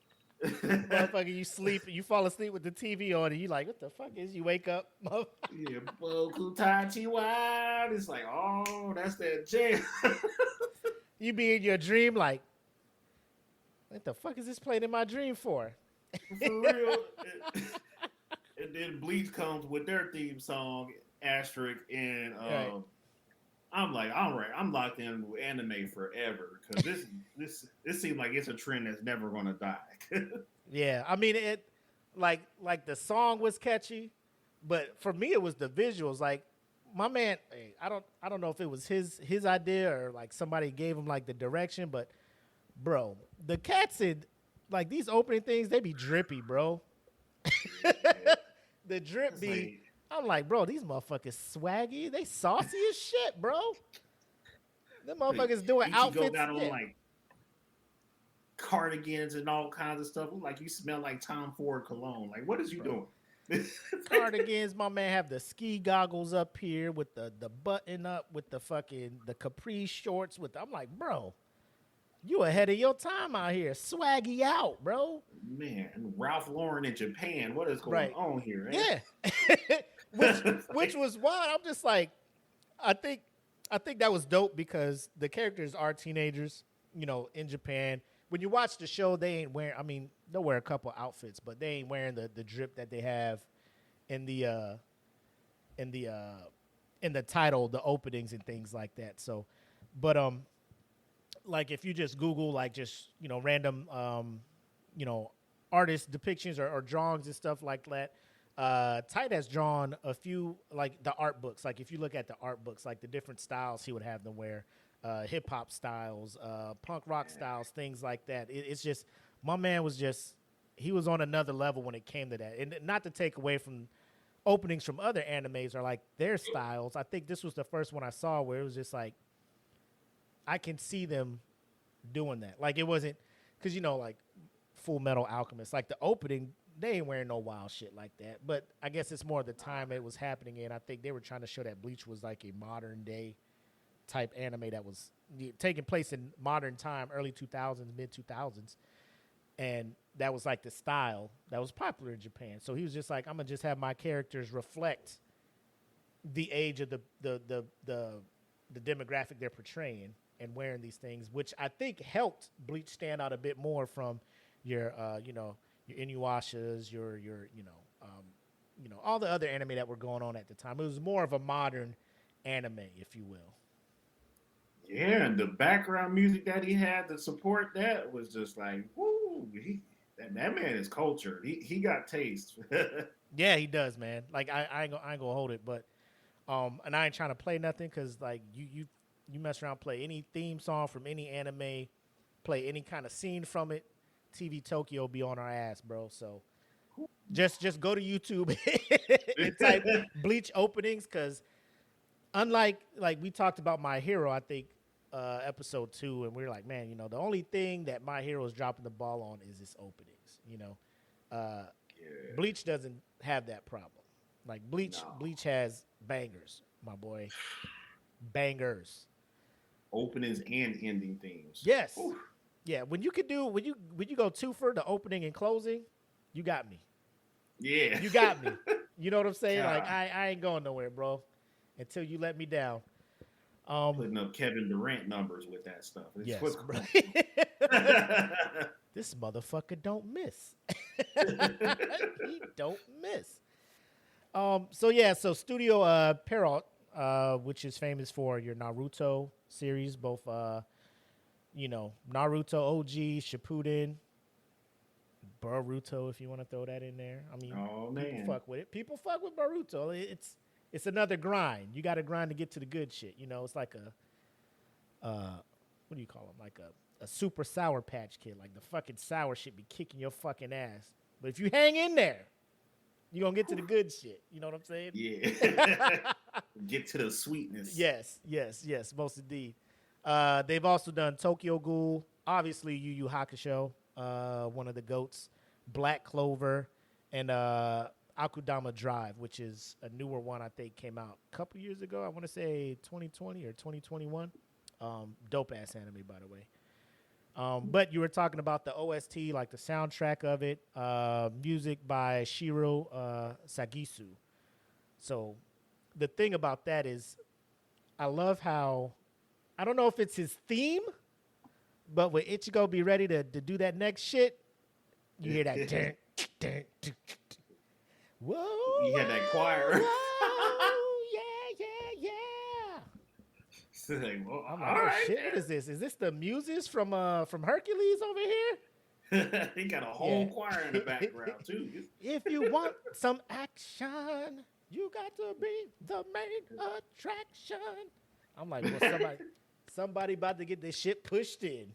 Motherfucker, you sleep, you fall asleep with the TV on, and you like, what the fuck is? You wake up, yeah, Boku Tachi Wild. It's like, oh, that's that jam. You be in your dream like, what the fuck is this playing in my dream for? For real. And then Bleach comes with their theme song, Asterisk, and right. I'm like, all right, I'm locked in with anime forever because this seems like it's a trend that's never gonna die. Yeah, I mean it, like the song was catchy, but for me it was the visuals. Like my man, hey, I don't know if it was his idea or like somebody gave him like the direction, but bro, the cats in like these opening things, they be drippy, bro. The drip be. Like, I'm like, bro, these motherfuckers swaggy. They saucy as shit, bro. Them motherfuckers doing outfits. Go down on like cardigans and all kinds of stuff. Like you smell like Tom Ford cologne. Like, what is you doing? Cardigans, my man have the ski goggles up here with the button up with the fucking the capri shorts with I'm like, bro, you ahead of your time out here. Swaggy out, bro. Man, Ralph Lauren in Japan. What is going on here? Man? Yeah. which was wild. I'm just like, I think that was dope because the characters are teenagers, in Japan. When you watch the show, they ain't wearing. I mean, they'll wear a couple outfits, but they ain't wearing the drip that they have in the title, the openings and things like that. So, but like if you just Google like just random artist depictions or drawings and stuff like that. Tite has drawn a few like the art books. Like if you look at the art books, like the different styles he would have them wear, hip hop styles, punk rock styles, things like that. It's just my man was just he was on another level when it came to that. And not to take away from openings from other animes or like their styles. I think this was the first one I saw where it was just like I can see them doing that. Like it wasn't because like Full Metal Alchemist. Like the opening, they ain't wearing no wild shit like that. But I guess it's more the time it was happening in. I think they were trying to show that Bleach was like a modern day type anime that was taking place in modern time, early 2000s, mid 2000s. And that was like the style that was popular in Japan. So he was just like, I'm gonna just have my characters reflect the age of the demographic they're portraying and wearing these things, which I think helped Bleach stand out a bit more from your your Inuyashas, your all the other anime that were going on at the time. It was more of a modern anime, if you will. Yeah, and the background music that he had to support that was just like, woo, that man is cultured. He got taste. Yeah, he does, man. Like I ain't gonna hold it, but and I ain't trying to play nothing because like you mess around, play any theme song from any anime, play any kind of scene from it, TV Tokyo be on our ass, bro. So just go to YouTube and type Bleach openings, because unlike like we talked about My Hero, I think episode 2, and we were like, man, the only thing that My Hero is dropping the ball on is its openings. Yeah. Bleach doesn't have that problem. Like Bleach has bangers, my boy, bangers, openings and ending themes. Yes. Oof. Yeah, when you go two for the opening and closing, you got me. Yeah, you got me. You know what I'm saying? God. Like I ain't going nowhere, bro, until you let me down. Putting up Kevin Durant numbers with that stuff. It's yes, bro. This motherfucker don't miss. He don't miss. So Studio Perrault, which is famous for your Naruto series, both Naruto OG, Shippuden, Boruto, if you want to throw that in there. I mean, people fuck with it. People fuck with Boruto. It's another grind. You got to grind to get to the good shit. It's like what do you call them? Like a super Sour Patch Kid. Like the fucking sour shit be kicking your fucking ass. But if you hang in there, you're going to get to the good shit. You know what I'm saying? Yeah. Get to the sweetness. Yes, most indeed. They've also done Tokyo Ghoul, obviously Yu Yu Hakusho, one of the GOATs, Black Clover, and Akudama Drive, which is a newer one I think came out a couple years ago. I want to say 2020 or 2021. Dope-ass anime, by the way. But you were talking about the OST, like the soundtrack of it, music by Shiro Sagisu. So the thing about that is I love how, I don't know if it's his theme, but when Ichigo be ready to do that next shit, you hear that. Dun, dun, dun, dun. Whoa. You hear that choir. Whoa, yeah. Like, well, I'm like, oh shit, what is this? Is this the muses from Hercules over here? He got a whole choir in the background too. If you want some action, you got to be the main attraction. I'm like, well, somebody about to get this shit pushed in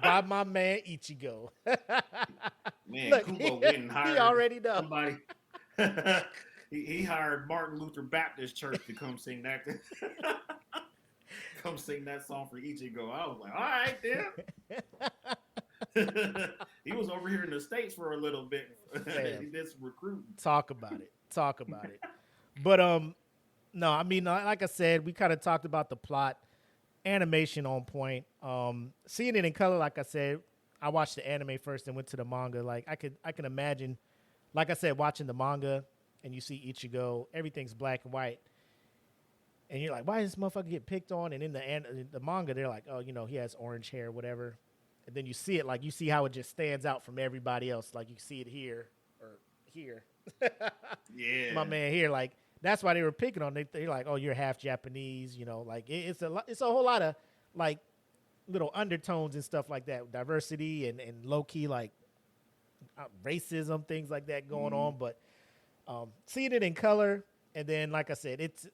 by my man Ichigo. Man, Look, Kubo getting hired. He already know. Somebody. He hired Martin Luther Baptist Church to come sing that. Come sing that song for Ichigo. I was like, all right, then. He was over here in the States for a little bit. He did some recruiting. Talk about it. But no, I mean, like I said, we kind of talked about the plot, animation on point. Seeing it in color, like I said, I watched the anime first and went to the manga. Like I can imagine, like I said, watching the manga and you see Ichigo, everything's black and white. And you're like, why does this motherfucker get picked on? And in the manga, they're like, oh, he has orange hair, whatever. And then you see it, like you see how it just stands out from everybody else. Like you see it here or here. Yeah. My man here, like that's why they were picking on. They're like, oh, you're half Japanese, like it's a whole lot of like little undertones and stuff like that, diversity and low key like racism, things like that going on. But seeing it in color, and then like I said, it's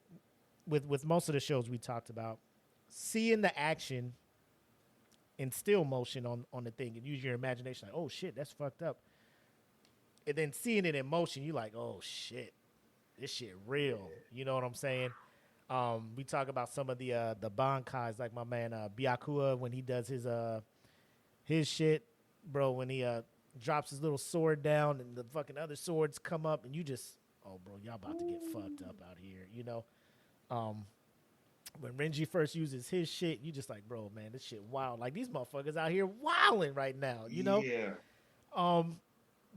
with most of the shows we talked about, seeing the action in still motion on the thing and use your imagination, like, oh shit, that's fucked up. And then seeing it in motion, you like, oh shit, this shit real. You know what I'm saying? We talk about some of the BANKAIs, like my man Byakua when he does his shit. bro, when he drops his little sword down and the fucking other swords come up and you just, oh, bro, y'all about to get fucked up out here, you know? When Renji first uses his shit, you just like, bro, man, this shit wild. Like, these motherfuckers out here wilding right now, you know? Yeah.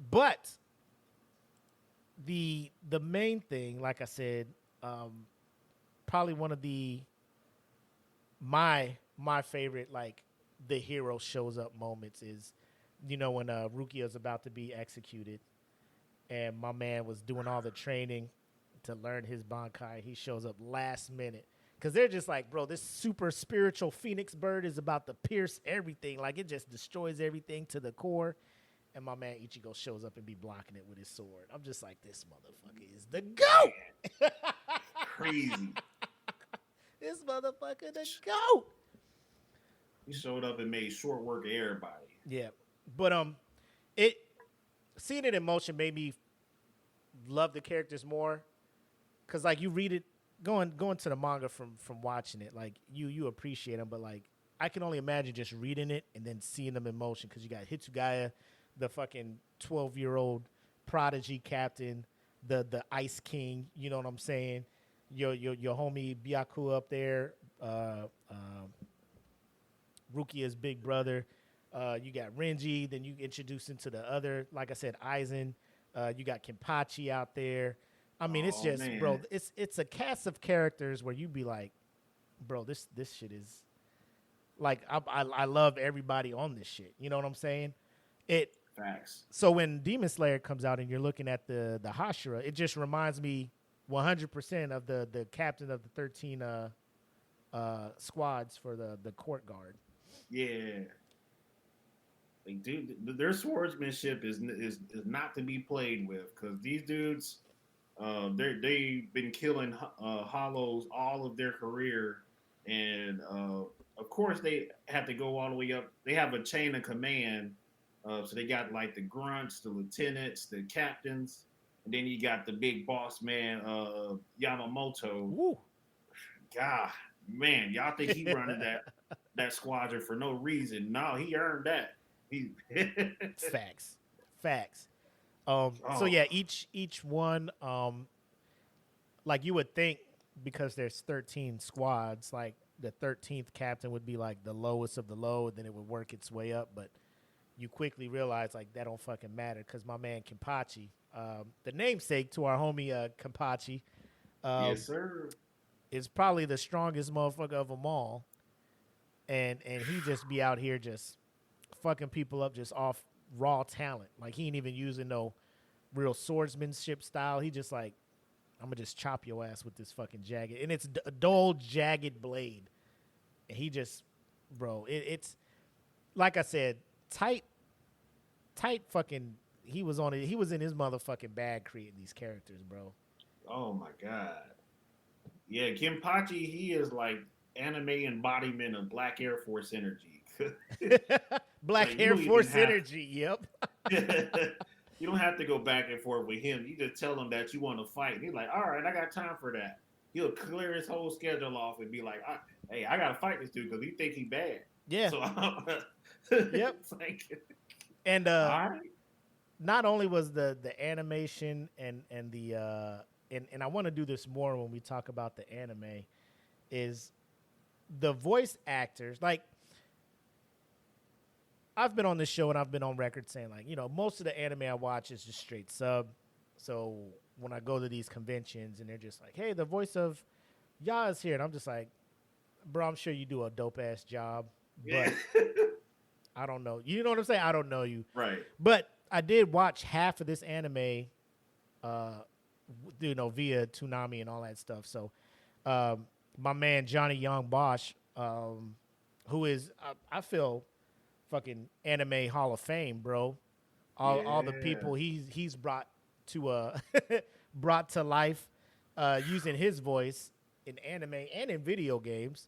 But the main thing, like I said, probably one of my favorite, like, the hero shows up moments is, you know, when Rukia is about to be executed and my man was doing all the training to learn his Bankai. He shows up last minute because they're just like, bro, this super spiritual phoenix bird is about to pierce everything. Like, it just destroys everything to the core. And my man Ichigo shows up and be blocking it with his sword. I'm just like, this motherfucker is the GOAT. Crazy. This motherfucker the GOAT. He showed up and made short work of everybody. Yeah. But seeing it in motion made me love the characters more. Cause like you read it, going to the manga from watching it, like you appreciate them, but like I can only imagine just reading it and then seeing them in motion. Cause you got Hitsugaya, the fucking 12-year-old prodigy captain, the Ice King, you know what I'm saying? Your homie Byaku up there, Rukia's big brother. You got Renji, then you introduce into the other, like I said, Aizen. You got Kenpachi out there. I mean, it's just, man. Bro, it's a cast of characters where you be like, bro, this shit is, like, I love everybody on this shit. You know what I'm saying? Facts. So when Demon Slayer comes out and you're looking at the Hashira, it just reminds me 100% of the captain of the 13 squads for the court guard. Yeah. Like, dude, their swordsmanship is not to be played with, because these dudes, they've been killing hollows all of their career, and of course they have to go all the way up. They have a chain of command, so they got like the grunts, the lieutenants, the captains, and then you got the big boss man, Yamamoto. Woo. God, man, y'all think he running that squadron for no reason? No, he earned that. Facts. So yeah, each one, like you would think, because there's 13 squads, like the 13th captain would be like the lowest of the low, and then it would work its way up. But you quickly realize like that don't fucking matter, because my man Kenpachi, the namesake to our homie Kenpachi, yes sir, is probably the strongest motherfucker of them all, and he just be out here just fucking people up just off raw talent. Like, he ain't even using no real swordsmanship style. He just like, I'm gonna just chop your ass with this fucking jagged, and it's a dull jagged blade. And he just, bro, it's like I said, tight fucking, he was on it. He was in his motherfucking bag creating these characters, bro. Oh my god. Yeah, Kenpachi, he is like anime embodiment of Black Air Force energy. Black like, Air Force energy, yep. You don't have to go back and forth with him. You just tell him that you want to fight. And he's like, all right, I got time for that. He'll clear his whole schedule off and be like, hey, I got to fight this dude because he think he bad. Yeah. So, yep. Like, and right. Not only was the animation and the and I want to do this more when we talk about the anime, is the voice actors. Like, I've been on this show and I've been on record saying, like, you know, most of the anime I watch is just straight sub. So when I go to these conventions and they're just like, hey, the voice of Ya is here, and I'm just like, bro, I'm sure you do a dope ass job, but I don't know. You know what I'm saying? I don't know you. Right. But I did watch half of this anime, you know, via Toonami and all that stuff. So my man Johnny Young Bosch, who is, I feel, fucking anime Hall of Fame, bro. All the people he's brought to life using his voice in anime and in video games.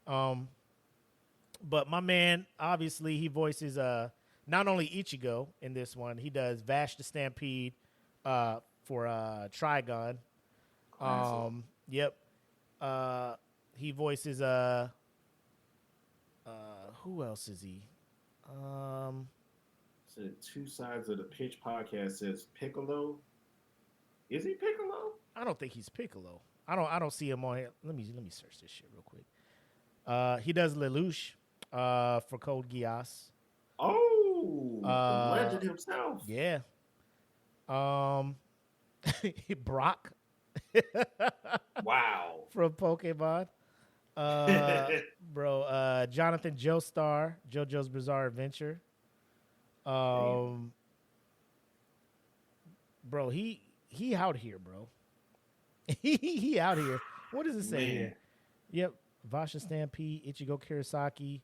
But my man, obviously, he voices not only Ichigo in this one, he does Vash the Stampede for Trigon. Yep. He voices who else is he? Said Two Sides of the Pitch podcast says Piccolo. Is he Piccolo? I don't think he's Piccolo. I don't see him on here. Let me search this shit real quick. He does Lelouch for Code Geass. Oh, the legend himself. Yeah. Brock. Wow. From Pokemon. Bro, Jonathan Joestar, JoJo's Bizarre Adventure. Bro, he out here, bro. he out here. What does it say here? Yep. Vasha Stampede, Ichigo Kurosaki,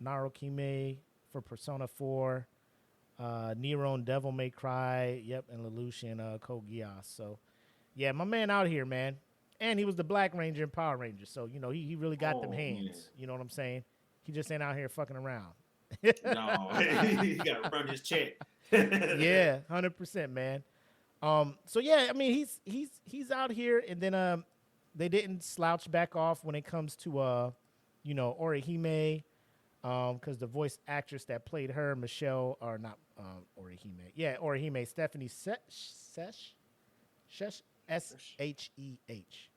Narukime for Persona 4, Nero and Devil May Cry, yep, and Lelouch and Code Geass. So, yeah, my man out here, man. And he was the Black Ranger in Power Rangers, so, you know, he really got them hands. Yeah. You know what I'm saying? He just ain't out here fucking around. No, he got to run his check. Yeah, 100%, man. So yeah, I mean he's out here, and then they didn't slouch back off when it comes to you know, Orihime, because the voice actress that played her, Michelle, or not Orihime, yeah, Orihime, Stephanie Shehh, S-H-E-H.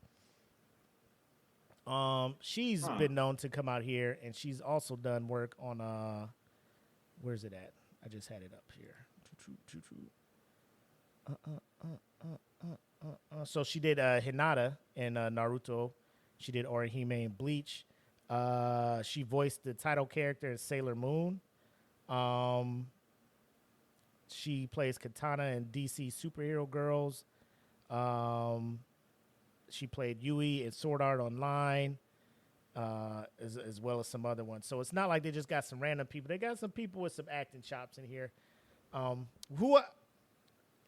She's been known to come out here, and she's also done work on where's it at? I just had it up here. So she did Hinata in Naruto. She did Orihime in Bleach. She voiced the title character in Sailor Moon. She plays Katana in DC Superhero Girls. She played Yui in Sword Art Online, as well as some other ones. So it's not like they just got some random people. They got some people with some acting chops in here. Who,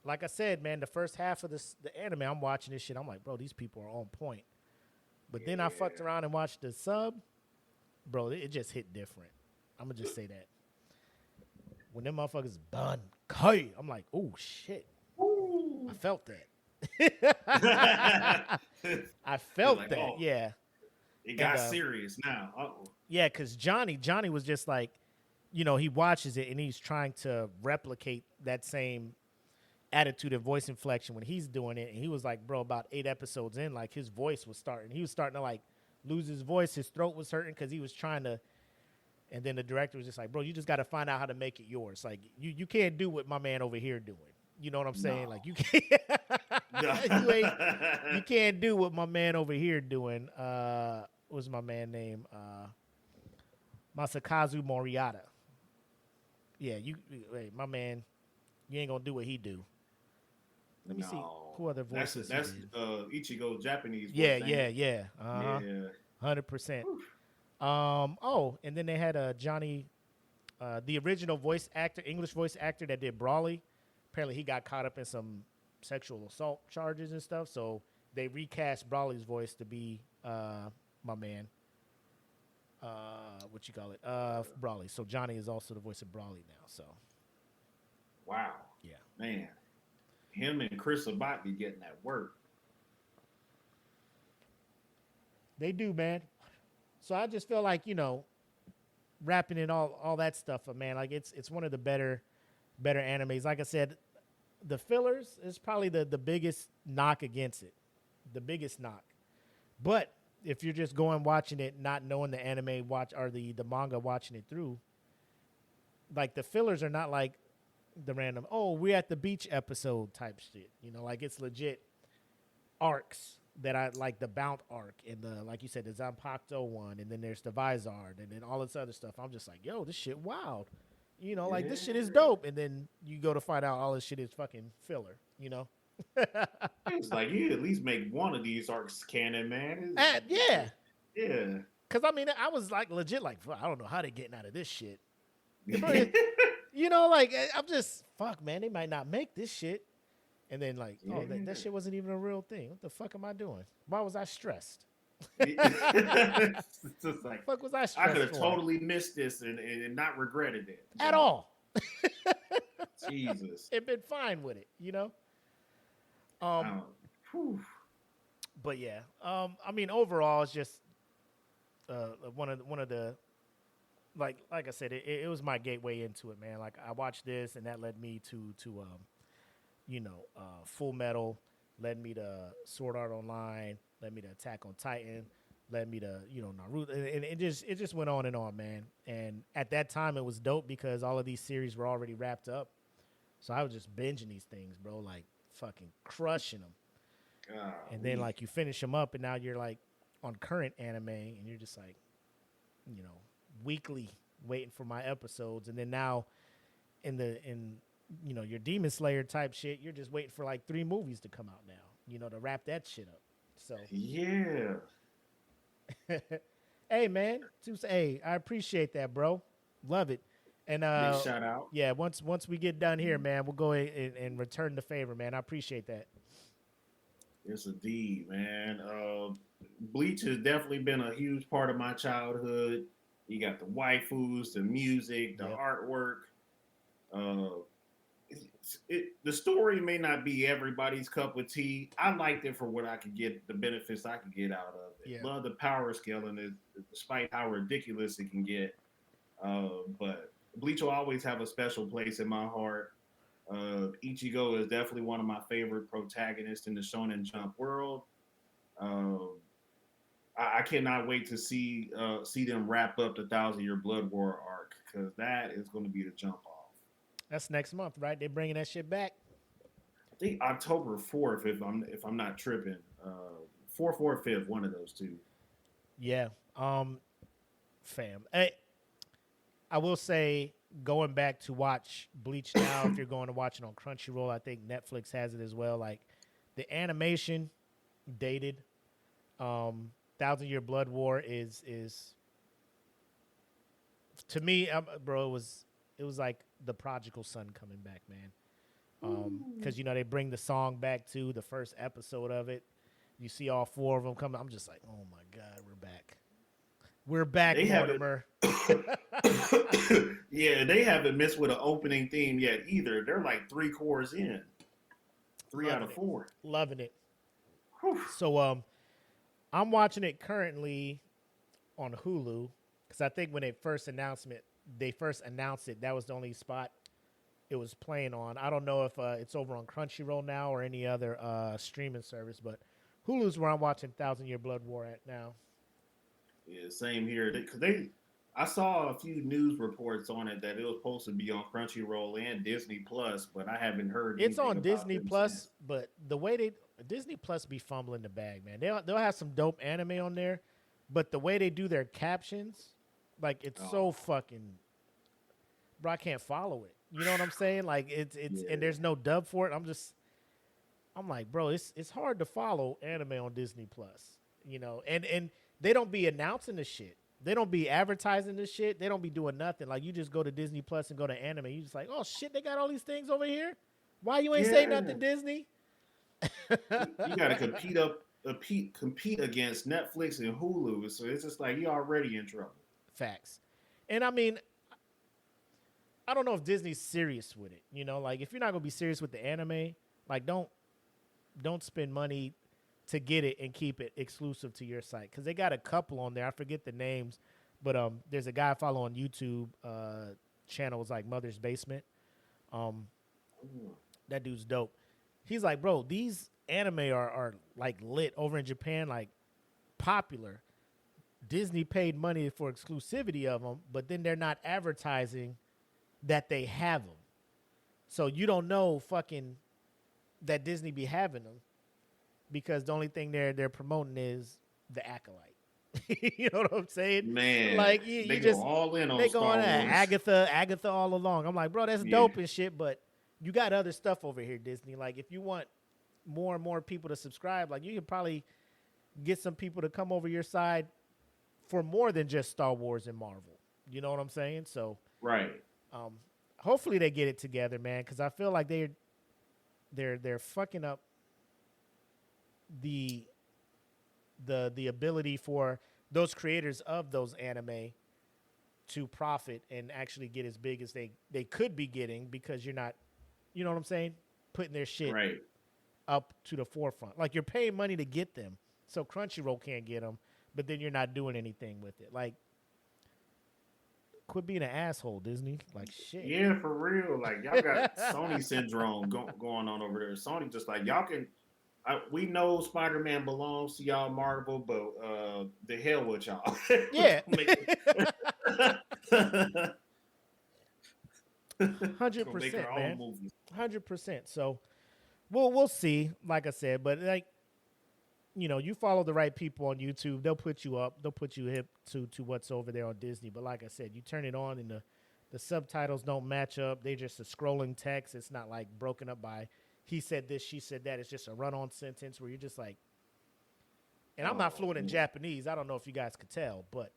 like I said, man, the first half of the anime, I'm watching this shit. I'm like, bro, these people are on point. But then I fucked around and watched the sub. Bro, it just hit different. I'm going to just say that. When them motherfuckers BANKAI, I'm like, oh, shit. Ooh. I felt that. I felt like, that, oh, yeah. It got serious now. Uh-oh. Yeah, because Johnny was just like, you know, he watches it and he's trying to replicate that same attitude and voice inflection when he's doing it. And he was like, bro, about 8 episodes in, like his voice was starting. He was starting to like lose his voice. His throat was hurting because he was trying to. And then the director was just like, bro, you just got to find out how to make it yours. Like you can't do what my man over here doing. You know what I'm saying? No. Like you can't. You can't do what my man over here doing. What's my man name? Masakazu Moriata. Yeah, hey, my man, you ain't gonna do what he do. Let me see who other voices. That's Ichigo Japanese. Yeah. 100%. Oh, and then they had Johnny, the original voice actor, English voice actor that did Brawly. Apparently, he got caught up in some sexual assault charges and stuff, so they recast Brawly's voice to be my man. What you call it? Brawly. So Johnny is also the voice of Brawly now. So. Wow. Yeah. Man, him and Chris Sabat be getting that work. They do, man. So I just feel like, you know, wrapping in all that stuff up, man. Like it's one of the better animes. Like I said, the fillers is probably the biggest knock against it. The biggest knock. But if you're just going watching it, not knowing the anime or the manga, watching it through, like the fillers are not like the random, oh, we're at the beach episode type shit. You know, like it's legit arcs that I like, the Bount arc and the, like you said, the Zanpakuto one, and then there's the Vizard and then all this other stuff. I'm just like, yo, this shit wild. You know, like this shit is dope. And then you go to find out all this shit is fucking filler, you know? It's like, you at least make one of these arcs canon, man. Yeah. Yeah. Because, I mean, I was like legit like, I don't know how they getting out of this shit. You know, like, I'm just, fuck, man, they might not make this shit. And then, like, oh, that shit wasn't even a real thing. What the fuck am I doing? Why was I stressed? It's just like, fuck was I stressed I could have totally missed this and not regretted it. At all. Jesus. It'd been fine with it, you know? But yeah, I mean, overall, it's just one of the like I said, it was my gateway into it, man. Like I watched this, and that led me to Full Metal, led me to Sword Art Online, led me to Attack on Titan, led me to Naruto, and it just went on and on, man. And at that time, it was dope because all of these series were already wrapped up, so I was just binging these things, bro, like fucking crushing them. And then like you finish them up, and now you're like on current anime, and you're just like, weekly waiting for my episodes, and then now in your Demon Slayer type shit, you're just waiting for like 3 movies to come out now, to wrap that shit up. So yeah. hey man, hey, I appreciate that, bro. Love it. And Big shout out. yeah, once we get done here, man, we'll go and return the favor, man. I appreciate that. Yes, indeed, man. Bleach has definitely been a huge part of my childhood. You got the waifus, the music, the artwork. The story may not be everybody's cup of tea. I liked it for what I could get, the benefits I could get out of it. Love the power scaling, despite how ridiculous it can get. But Bleach will always have a special place in my heart. Ichigo is definitely one of my favorite protagonists in the Shonen Jump world. I cannot wait to see them wrap up the 1,000-Year Blood War arc, because that is going to be the jump off. That's next month, right? They're bringing that shit back. I think October 4th, if I'm not tripping. 4th or 5th, one of those two. Yeah. Fam. I will say, going back to watch Bleach now, if you're going to watch it on Crunchyroll, I think Netflix has it as well. Like, the animation, dated. 1,000-Year Blood War is to me, bro, it was like the prodigal son coming back, man. Because they bring the song back to the first episode of it. You see all 4 of them coming. I'm just like, oh my god, we're back. We're back, Mortimer. Yeah, they haven't missed with an opening theme yet either. They're like 3 cores in. 3 out of 4. Loving it. Whew. So I'm watching it currently on Hulu because I think when they first announced it, that was the only spot it was playing on. I don't know if it's over on Crunchyroll now or any other streaming service, but Hulu's where I'm watching 1,000-Year Blood War at now. Yeah, same here. I saw a few news reports on it that it was supposed to be on Crunchyroll and Disney Plus, but I haven't heard. It's on Disney Plus, but the way Disney Plus be fumbling the bag, man. They'll have some dope anime on there, but the way they do their captions, like it's so fucking, bro, I can't follow it. You know what I'm saying? Like it's and there's no dub for it. I'm like, bro, it's hard to follow anime on Disney Plus. And they don't be announcing the shit. They don't be advertising this shit. They don't be doing nothing. Like, you just go to Disney Plus and go to anime. You just like, oh shit, they got all these things over here. Why you ain't say nothing, Disney? You got to compete against Netflix and Hulu. So it's just like you're already in trouble. Facts. And I mean, I don't know if Disney's serious with it. Like if you're not gonna be serious with the anime, like don't spend money to get it and keep it exclusive to your site, because they got a couple on there. I forget the names, but there's a guy I follow on YouTube. Channel is like Mother's Basement. That dude's dope. He's like, bro, these anime are like lit over in Japan, like popular. Disney paid money for exclusivity of them, but then they're not advertising that they have them. So you don't know fucking that Disney be having them, because the only thing they're promoting is the Acolyte. You know what I'm saying? Man, like they you go just all in on they Star go on Wars. Agatha all along. I'm like, bro, that's dope and shit, but you got other stuff over here, Disney. Like, if you want more and more people to subscribe, like, you could probably get some people to come over your side for more than just Star Wars and Marvel. You know what I'm saying? So, right. Hopefully they get it together, man, because I feel like they're fucking up the ability for those creators of those anime to profit and actually get as big as they could be getting, because you're not, you know what I'm saying, putting their shit up to the forefront. Like, you're paying money to get them, so Crunchyroll can't get them, but then you're not doing anything with it. Like, quit being an asshole, Disney. Like shit. Yeah, for real. Like y'all got Sony syndrome going on over there. Sony just like y'all can. We know Spider-Man belongs to y'all, Marvel, but the hell with y'all. Yeah. We're make 100%, our own man. movies. 100%. So we'll see. Like I said, but like you follow the right people on YouTube, they'll put you up. They'll put you hip to what's over there on Disney. But like I said, you turn it on and the subtitles don't match up. They're just a scrolling text. It's not like broken up by he said this, she said that. It's just a run-on sentence where you're just like, and I'm not fluent in Japanese. I don't know if you guys could tell, but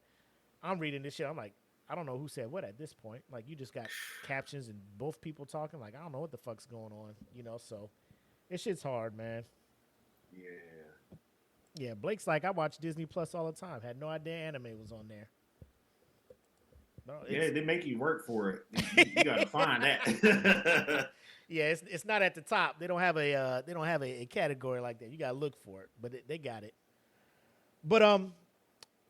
I'm reading this shit. I'm like, I don't know who said what at this point. Like, you just got captions and both people talking. Like, I don't know what the fuck's going on, so this shit's hard, man. Yeah. Yeah, Blake's like, I watch Disney Plus all the time. Had no idea anime was on there. No, yeah, they make you work for it. You gotta find that. Yeah, it's not at the top. They don't have a category like that. You gotta look for it, but they got it. But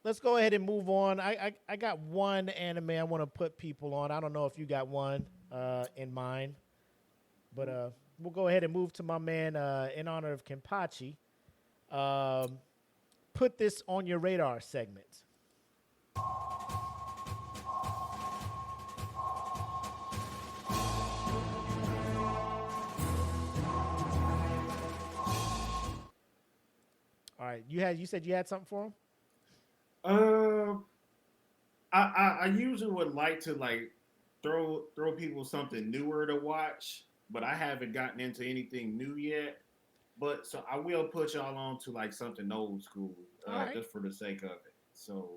let's go ahead and move on. I got one anime I want to put people on. I don't know if you got one in mind, but we'll go ahead and move to my man in honor of Kenpachi. Put this on your radar segment. All right, you said you had something for him? I usually would like to like throw people something newer to watch, but I haven't gotten into anything new yet. But so I will put y'all on to like something old school, right, just for the sake of it. So,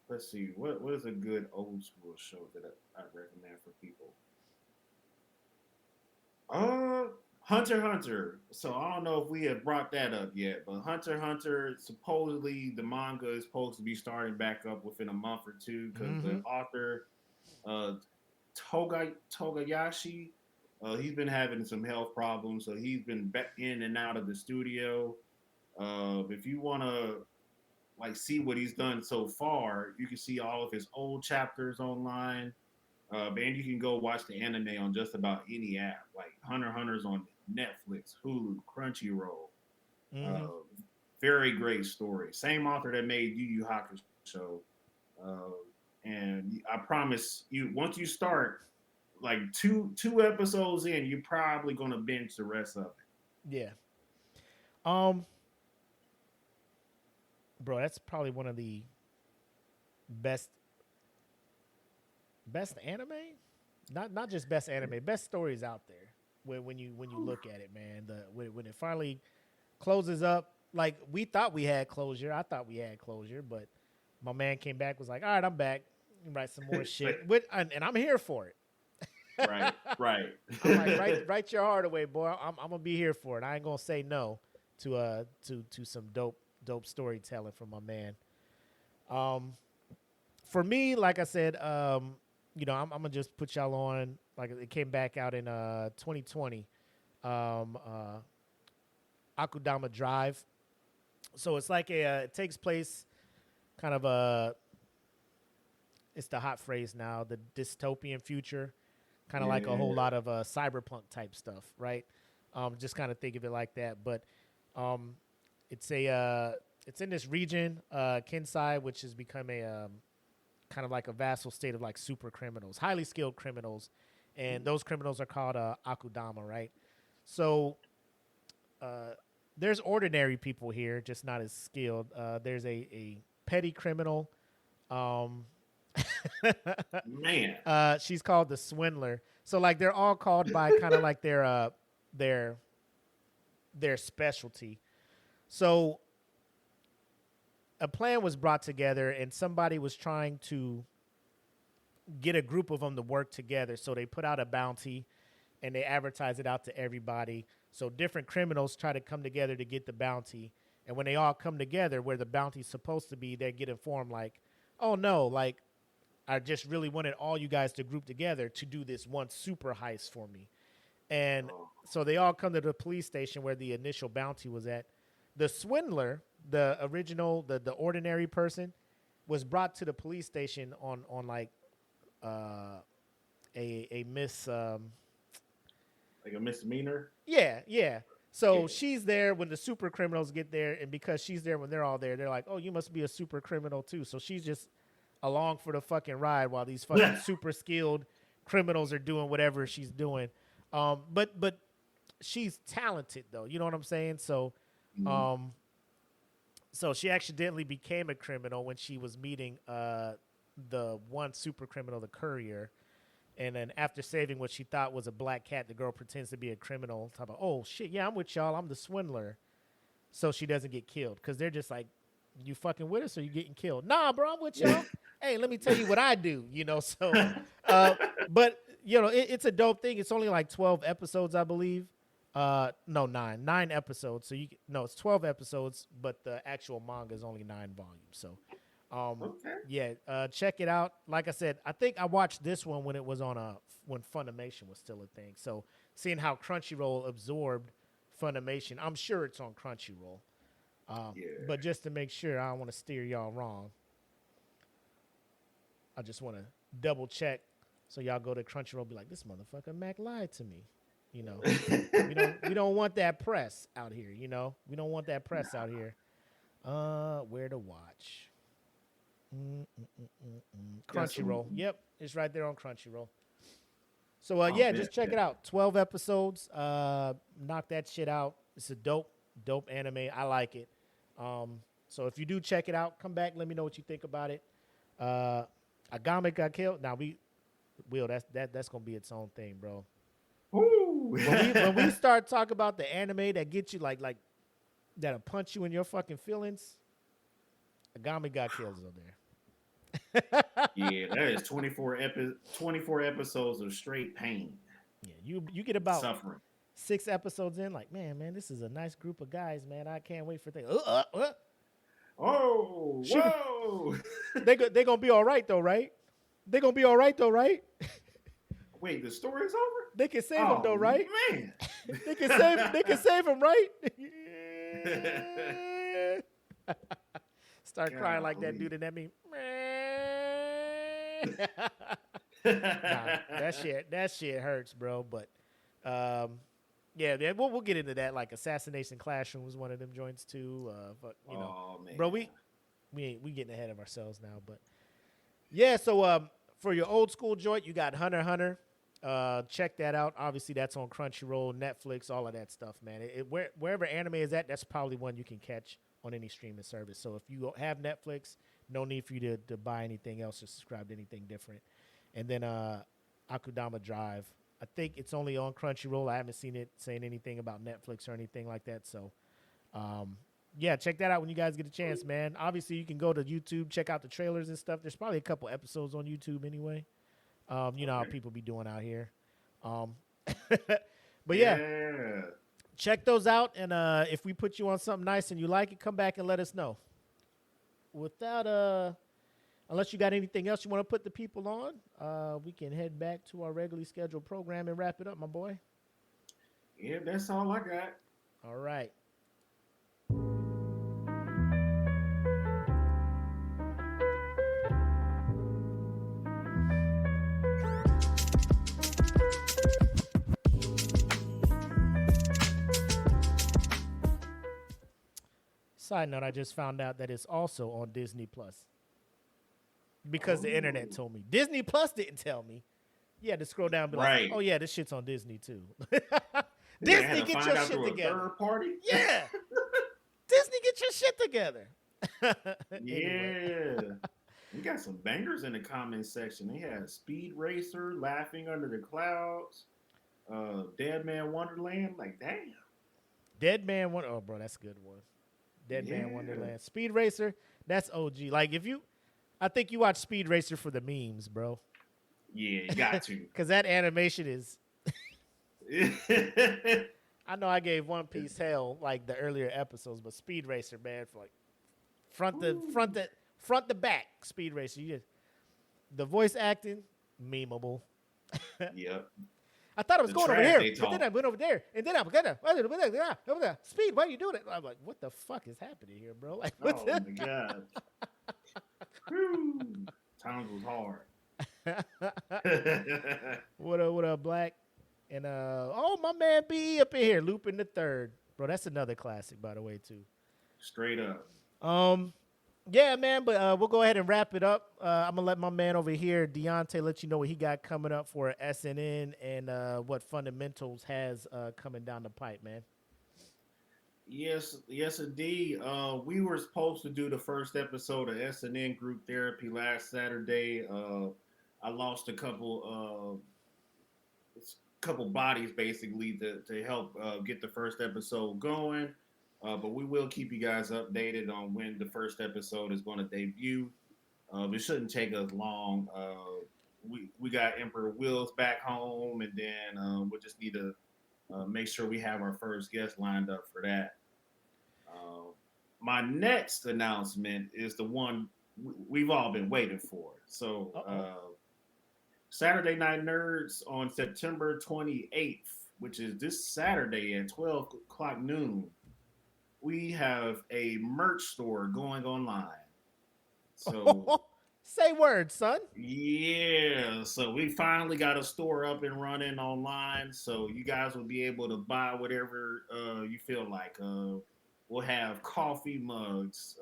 let's see, what is a good old school show that I recommend for people? Hunter x Hunter. So I don't know if we have brought that up yet, but Hunter x Hunter, supposedly the manga is supposed to be starting back up within a month or two because the author, Togayashi, he's been having some health problems, so he's been back in and out of the studio. If you want to like see what he's done so far, you can see all of his old chapters online. And you can go watch the anime on just about any app. Like Hunter x Hunter's on Netflix, Hulu, Crunchyroll. Very great story. Same author that made Yu Yu Hakusho. And I promise you, once you start, like two episodes in, you're probably gonna binge the rest of it. Yeah. Bro, that's probably one of the best anime, not just best anime, best stories out there. When you look at it, man, when it finally closes up, like we thought we had closure. I thought we had closure, but my man came back, was like, all right, I'm back. Write some more shit, and I'm here for it. Right. I'm like, write your heart away, boy. I'm gonna be here for it. I ain't gonna say no to some dope storytelling from my man. For me, like I said, I'm gonna just put y'all on. Like it came back out in 2020, Akudama Drive. So it's like it takes place kind of it's the hot phrase now, the dystopian future, kind of like a whole lot of cyberpunk type stuff, right? Just kind of think of it like that. But it's in this region, Kensai, which has become a kind of like a vassal state of like super criminals, highly skilled criminals, and those criminals are called Akudama, right? So there's ordinary people here, just not as skilled. There's a petty criminal. Man, she's called the Swindler. So like they're all called by kind of like their specialty. So a plan was brought together, and somebody was trying to get a group of them to work together. So they put out a bounty, and they advertise it out to everybody. So different criminals try to come together to get the bounty. And when they all come together where the bounty's supposed to be, they get informed like, oh no, like I just really wanted all you guys to group together to do this one super heist for me. And so they all come to the police station where the initial bounty was at. The Swindler, the original, the ordinary person, was brought to the police station on like a miss. Like a misdemeanor. Yeah. So she's there when the super criminals get there, and because she's there when they're all there, they're like, "Oh, you must be a super criminal too." So she's just along for the fucking ride while these fucking super skilled criminals are doing whatever she's doing. But she's talented though. You know what I'm saying? So, so she accidentally became a criminal when she was meeting the one super criminal, the courier. And then after saving what she thought was a black cat, the girl pretends to be a criminal. Talk about, oh, shit, yeah, I'm with y'all. I'm the swindler. So she doesn't get killed because they're just like, you fucking with us or you getting killed? Nah, bro, I'm with y'all. Hey, let me tell you what I do, you know. So, but, you know, it's a dope thing. It's only like 12 episodes, I believe. No, 9 episodes. So, it's 12 episodes, but the actual manga is only 9 volumes. So, yeah, check it out. Like I said, I think I watched this one when it was on when Funimation was still a thing. So seeing how Crunchyroll absorbed Funimation, I'm sure it's on Crunchyroll. But just to make sure, I don't want to steer y'all wrong. I just want to double check so y'all go to Crunchyroll and be like, this motherfucker Mac lied to me. You know, we don't want that press out here. You know, we don't want that press out here. Where to watch? Crunchyroll. Yep, it's right there on Crunchyroll. So just check it out. 12 episodes. Knock that shit out. It's a dope anime. I like it. So if you do check it out, come back. Let me know what you think about it. Agami got killed. Now that's gonna be its own thing, bro. Ooh. When we start talking about the anime that gets you like that'll punch you in your fucking feelings, Agami got killed on there. Yeah, that is 24 episodes of straight pain. Yeah, you get about suffering. 6 episodes in, like, man, this is a nice group of guys, man. I can't wait for things. Oh, whoa! They gonna be all right though, right? They gonna be all right though, right? Wait, the story's over? They can save him though, right? Man, they can save him, right? Start crying like that dude, and that mean, that shit hurts, bro. But we'll get into that. Like Assassination Classroom was one of them joints too. But you know, man. bro, we getting ahead of ourselves now. But yeah, so for your old school joint, you got Hunter x Hunter. Check that out. Obviously, that's on Crunchyroll, Netflix, all of that stuff, man. Wherever anime is at, that's probably one you can catch on any streaming service. So if you have Netflix, no need for you to buy anything else or subscribe to anything different. And then Akudama Drive, I think it's only on Crunchyroll. I haven't seen it saying anything about Netflix or anything like that. So check that out when you guys get a chance, man. Obviously, you can go to YouTube, check out the trailers and stuff. There's probably a couple episodes on YouTube anyway. You know how people be doing out here. But yeah. Check those out, and if we put you on something nice and you like it, come back and let us know. Without unless you got anything else you want to put the people on, we can head back to our regularly scheduled program and wrap it up, my boy. Yeah, that's all I got. All right. Side note, I just found out that it's also on Disney Plus. Because the internet told me. Disney Plus didn't tell me. You had to scroll down and be like, oh yeah, this shit's on Disney too. Disney, get your shit together. Third party? Yeah. Disney, get your shit together. Yeah. We got some bangers in the comments section. They had Speed Racer, Laughing Under the Clouds, Dead Man Wonderland. Like, damn. Dead Man Wonderland. Oh, bro, that's a good one. Dead Man Wonderland. Speed Racer, that's OG. Like, I think you watch Speed Racer for the memes, bro. Yeah, you got to. Because that animation is... I know I gave One Piece hell, like, the earlier episodes, but Speed Racer, man, for, like, front to back, Speed Racer. The voice acting, memeable. Yep. I thought it was going over here, but then I went over there, and then I'm gonna over there. Speed, why are you doing it? I'm like, what the fuck is happening here, bro? Like, oh my god! Whew. Times was hard. What up, Black? And oh, my man B up in here, looping the third, bro. That's another classic, by the way, too. Straight up. Um, yeah, man. But we'll go ahead and wrap it up. I'm gonna let my man over here, Deontay, let you know what he got coming up for SNN and what Fundamentals has coming down the pipe, man. Yes, indeed. We were supposed to do the first episode of SNN Group Therapy last Saturday. I lost a couple bodies basically to help get the first episode going. But we will keep you guys updated on when the first episode is going to debut. It shouldn't take us long. We got Emperor Wills back home, and then we'll just need to make sure we have our first guest lined up for that. My next announcement is the one we've all been waiting for. So, Saturday Night Nerds on September 28th, which is this Saturday at 12 o'clock noon, we have a merch store going online. So, say word, son. yeah. So, we finally got a store up and running online. So, you guys will be able to buy whatever you feel like. We'll have coffee mugs,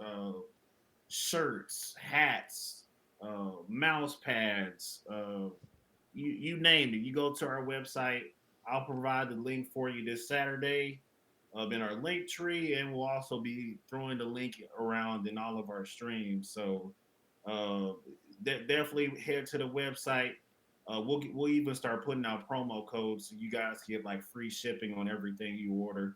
shirts, hats, mouse pads, you name it. You go to our website. I'll provide the link for you this Saturday in our link tree, and we'll also be throwing the link around in all of our streams. So definitely head to the website. We'll even start putting out promo codes so you guys get like free shipping on everything you order.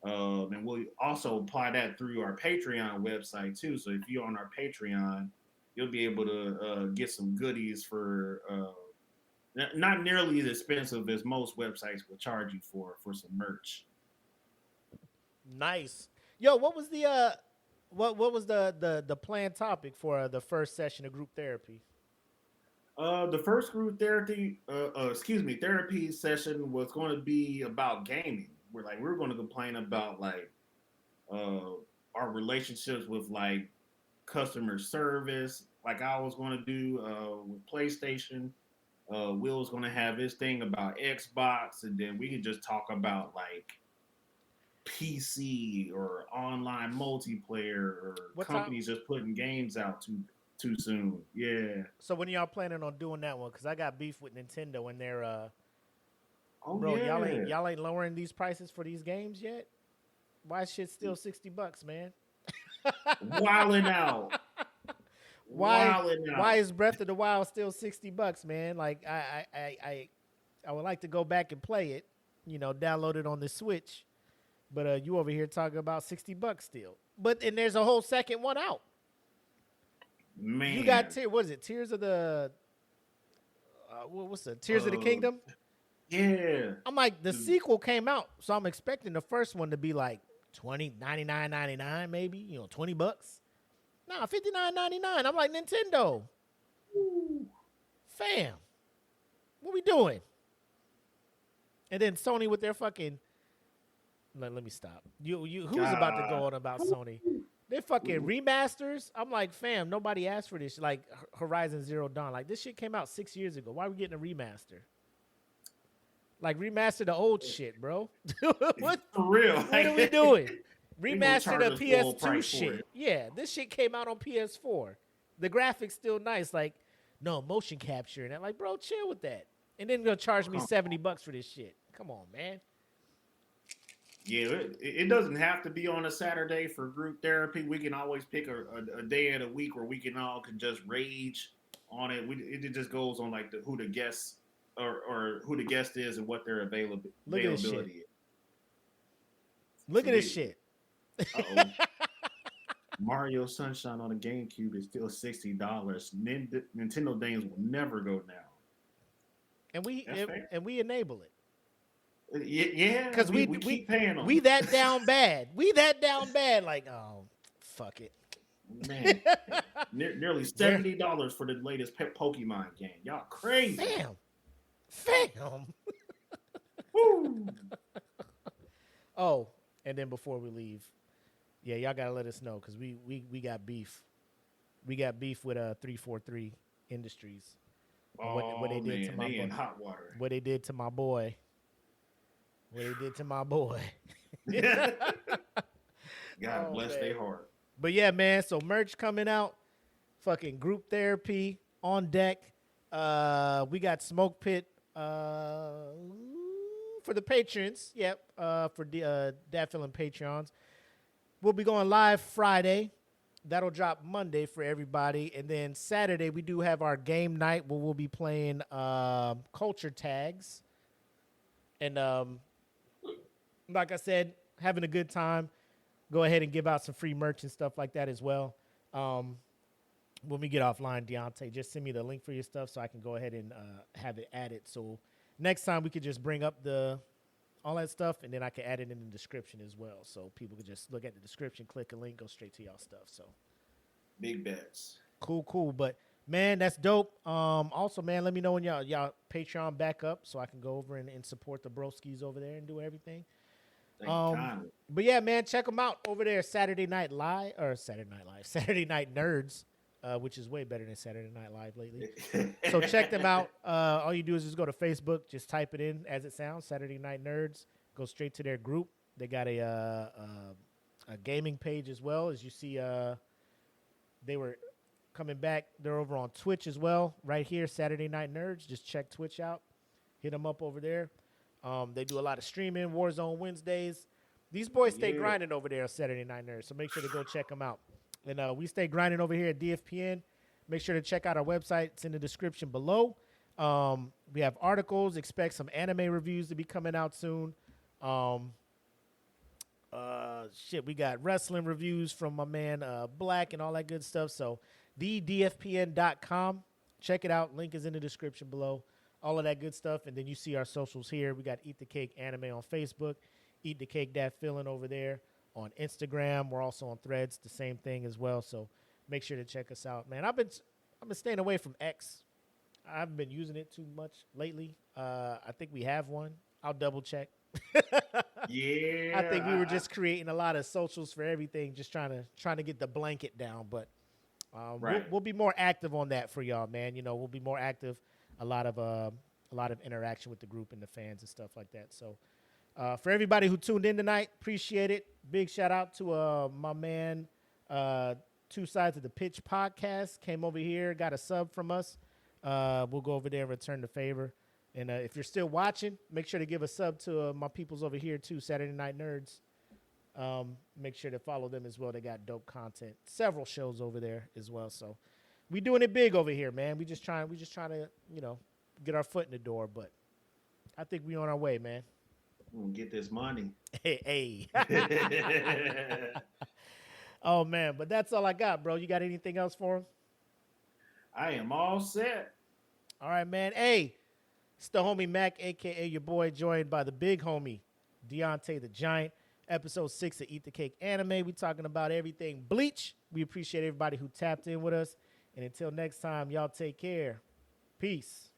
And we'll also apply that through our Patreon website too. So if you're on our Patreon, you'll be able to get some goodies for not nearly as expensive as most websites will charge you for some merch. Nice. Yo, what was the planned topic for the first session of group therapy? The first group therapy session was going to be about gaming. We're going to complain about our relationships with like customer service, like I was going to do with PlayStation. Will was going to have his thing about Xbox, and then we could just talk about like PC or online multiplayer or What companies time? just putting games out too soon. Yeah. So when y'all planning on doing that one? Because I got beef with Nintendo and their Oh bro, yeah. y'all ain't lowering these prices for these games yet? Why is shit still $60, man? Wilding out. why Wilding why out. is Breath of the Wild still $60, man? Like I would like to go back and play it, download it on the Switch. But you over here talking about $60 still. But and there's a whole second one out. Man. You got what is it? Tears of the what's the Tears of the Kingdom? Yeah. I'm like, the sequel came out, so I'm expecting the first one to be like 99.99 maybe, $20. Nah, 59.99. I'm like, Nintendo. Ooh. Fam. What we doing? And then Sony with their fucking let me stop. Who's about to go on about Sony? They're fucking remasters. I'm like, fam, nobody asked for this. Like Horizon Zero Dawn. Like this shit came out 6 years ago. Why are we getting a remaster? Like remaster the old shit, bro. What For real? What are we doing? Remaster the full PS2 price for shit. it. Yeah, this shit came out on PS4. The graphics still nice. Like, no motion capture and that. Like, bro, chill with that. And then gonna charge me $70 for this shit. Come on, man. Yeah, it doesn't have to be on a Saturday for group therapy. We can always pick a day of the week where we can just rage on it. It just goes on like who the guests or who the guest is and what their availability is. Look at this shit. Uh-oh. Mario Sunshine on the GameCube is still $60. Nintendo games will never go down. And we enable it. Yeah, because we keep paying them. We that down bad. We that down bad. Like, oh, fuck it. Man, nearly $70 for the latest Pokemon game. Y'all crazy. Fam. Woo. Oh, and then before we leave, yeah, y'all gotta let us know because we got beef. we got beef with 343 Industries. Oh What they did to man, my they boy. in hot water. What they did to my boy. What they did to my boy. God Oh bless man. their heart. But yeah, man. So merch coming out. Fucking group therapy on deck. We got Smoke Pit for the patrons. Yep. For the Dad Feeling Patreons. We'll be going live Friday. That'll drop Monday for everybody. And then Saturday, we do have our game night where we'll be playing culture tags. And like I said, having a good time. Go ahead and give out some free merch and stuff like that as well. When we get offline, Deontay, just send me the link for your stuff so I can go ahead and have it added. So next time we could just bring up all that stuff, and then I can add it in the description as well. So people could just look at the description, click a link, go straight to y'all stuff. So Big bets. Cool. But man, that's dope. Also, man, let me know when y'all Patreon back up so I can go over and support the broskies over there and do everything. But yeah, man, check them out over there. Saturday Night Nerds, which is way better than Saturday Night Live lately. So check them out. All you do is just go to Facebook, just type it in as it sounds, Saturday Night Nerds. Go straight to their group. They got a gaming page as well. As you see, they were coming back. They're over on Twitch as well, right here, Saturday Night Nerds. Just check Twitch out. Hit them up over there. They do a lot of streaming, Warzone Wednesdays. These boys stay grinding over there on Saturday Night Nerds, so make sure to go check them out. And we stay grinding over here at DFPN. Make sure to check out our website. It's in the description below. We have articles. Expect some anime reviews to be coming out soon. We got wrestling reviews from my man Black and all that good stuff. So thedfpn.com. Check it out. Link is in the description below. All of that good stuff. And then you see our socials here. We got Eat the Cake Anime on Facebook. Eat the Cake That Feeling over there on Instagram. We're also on Threads, the same thing as well. So make sure to check us out, man. I've been staying away from X. I haven't been using it too much lately. I think we have one. I'll double check. Yeah. I think we were just creating a lot of socials for everything, just trying to get the blanket down. But right. we'll be more active on that for y'all, man. You know, we'll be more active. A lot of interaction with the group and the fans and stuff like that. So for everybody who tuned in tonight, appreciate it. Big shout out to my man, Two Sides of the Pitch podcast. Came over here, got a sub from us. We'll go over there and return the favor. And if you're still watching, make sure to give a sub to my peoples over here too, Saturday Night Nerds. Make sure to follow them as well. They got dope content. Several shows over there as well. So we doing it big over here, man. We just trying to, get our foot in the door. But I think we on our way, man. We're gonna get this money. Hey. Oh man, but that's all I got, bro. You got anything else for him? I am all set. All right, man. Hey, it's the homie Mac, aka your boy, joined by the big homie Deontay the Giant. Episode 6 of Eat the Cake Anime. We talking about everything Bleach. We appreciate everybody who tapped in with us. And until next time, y'all take care. Peace.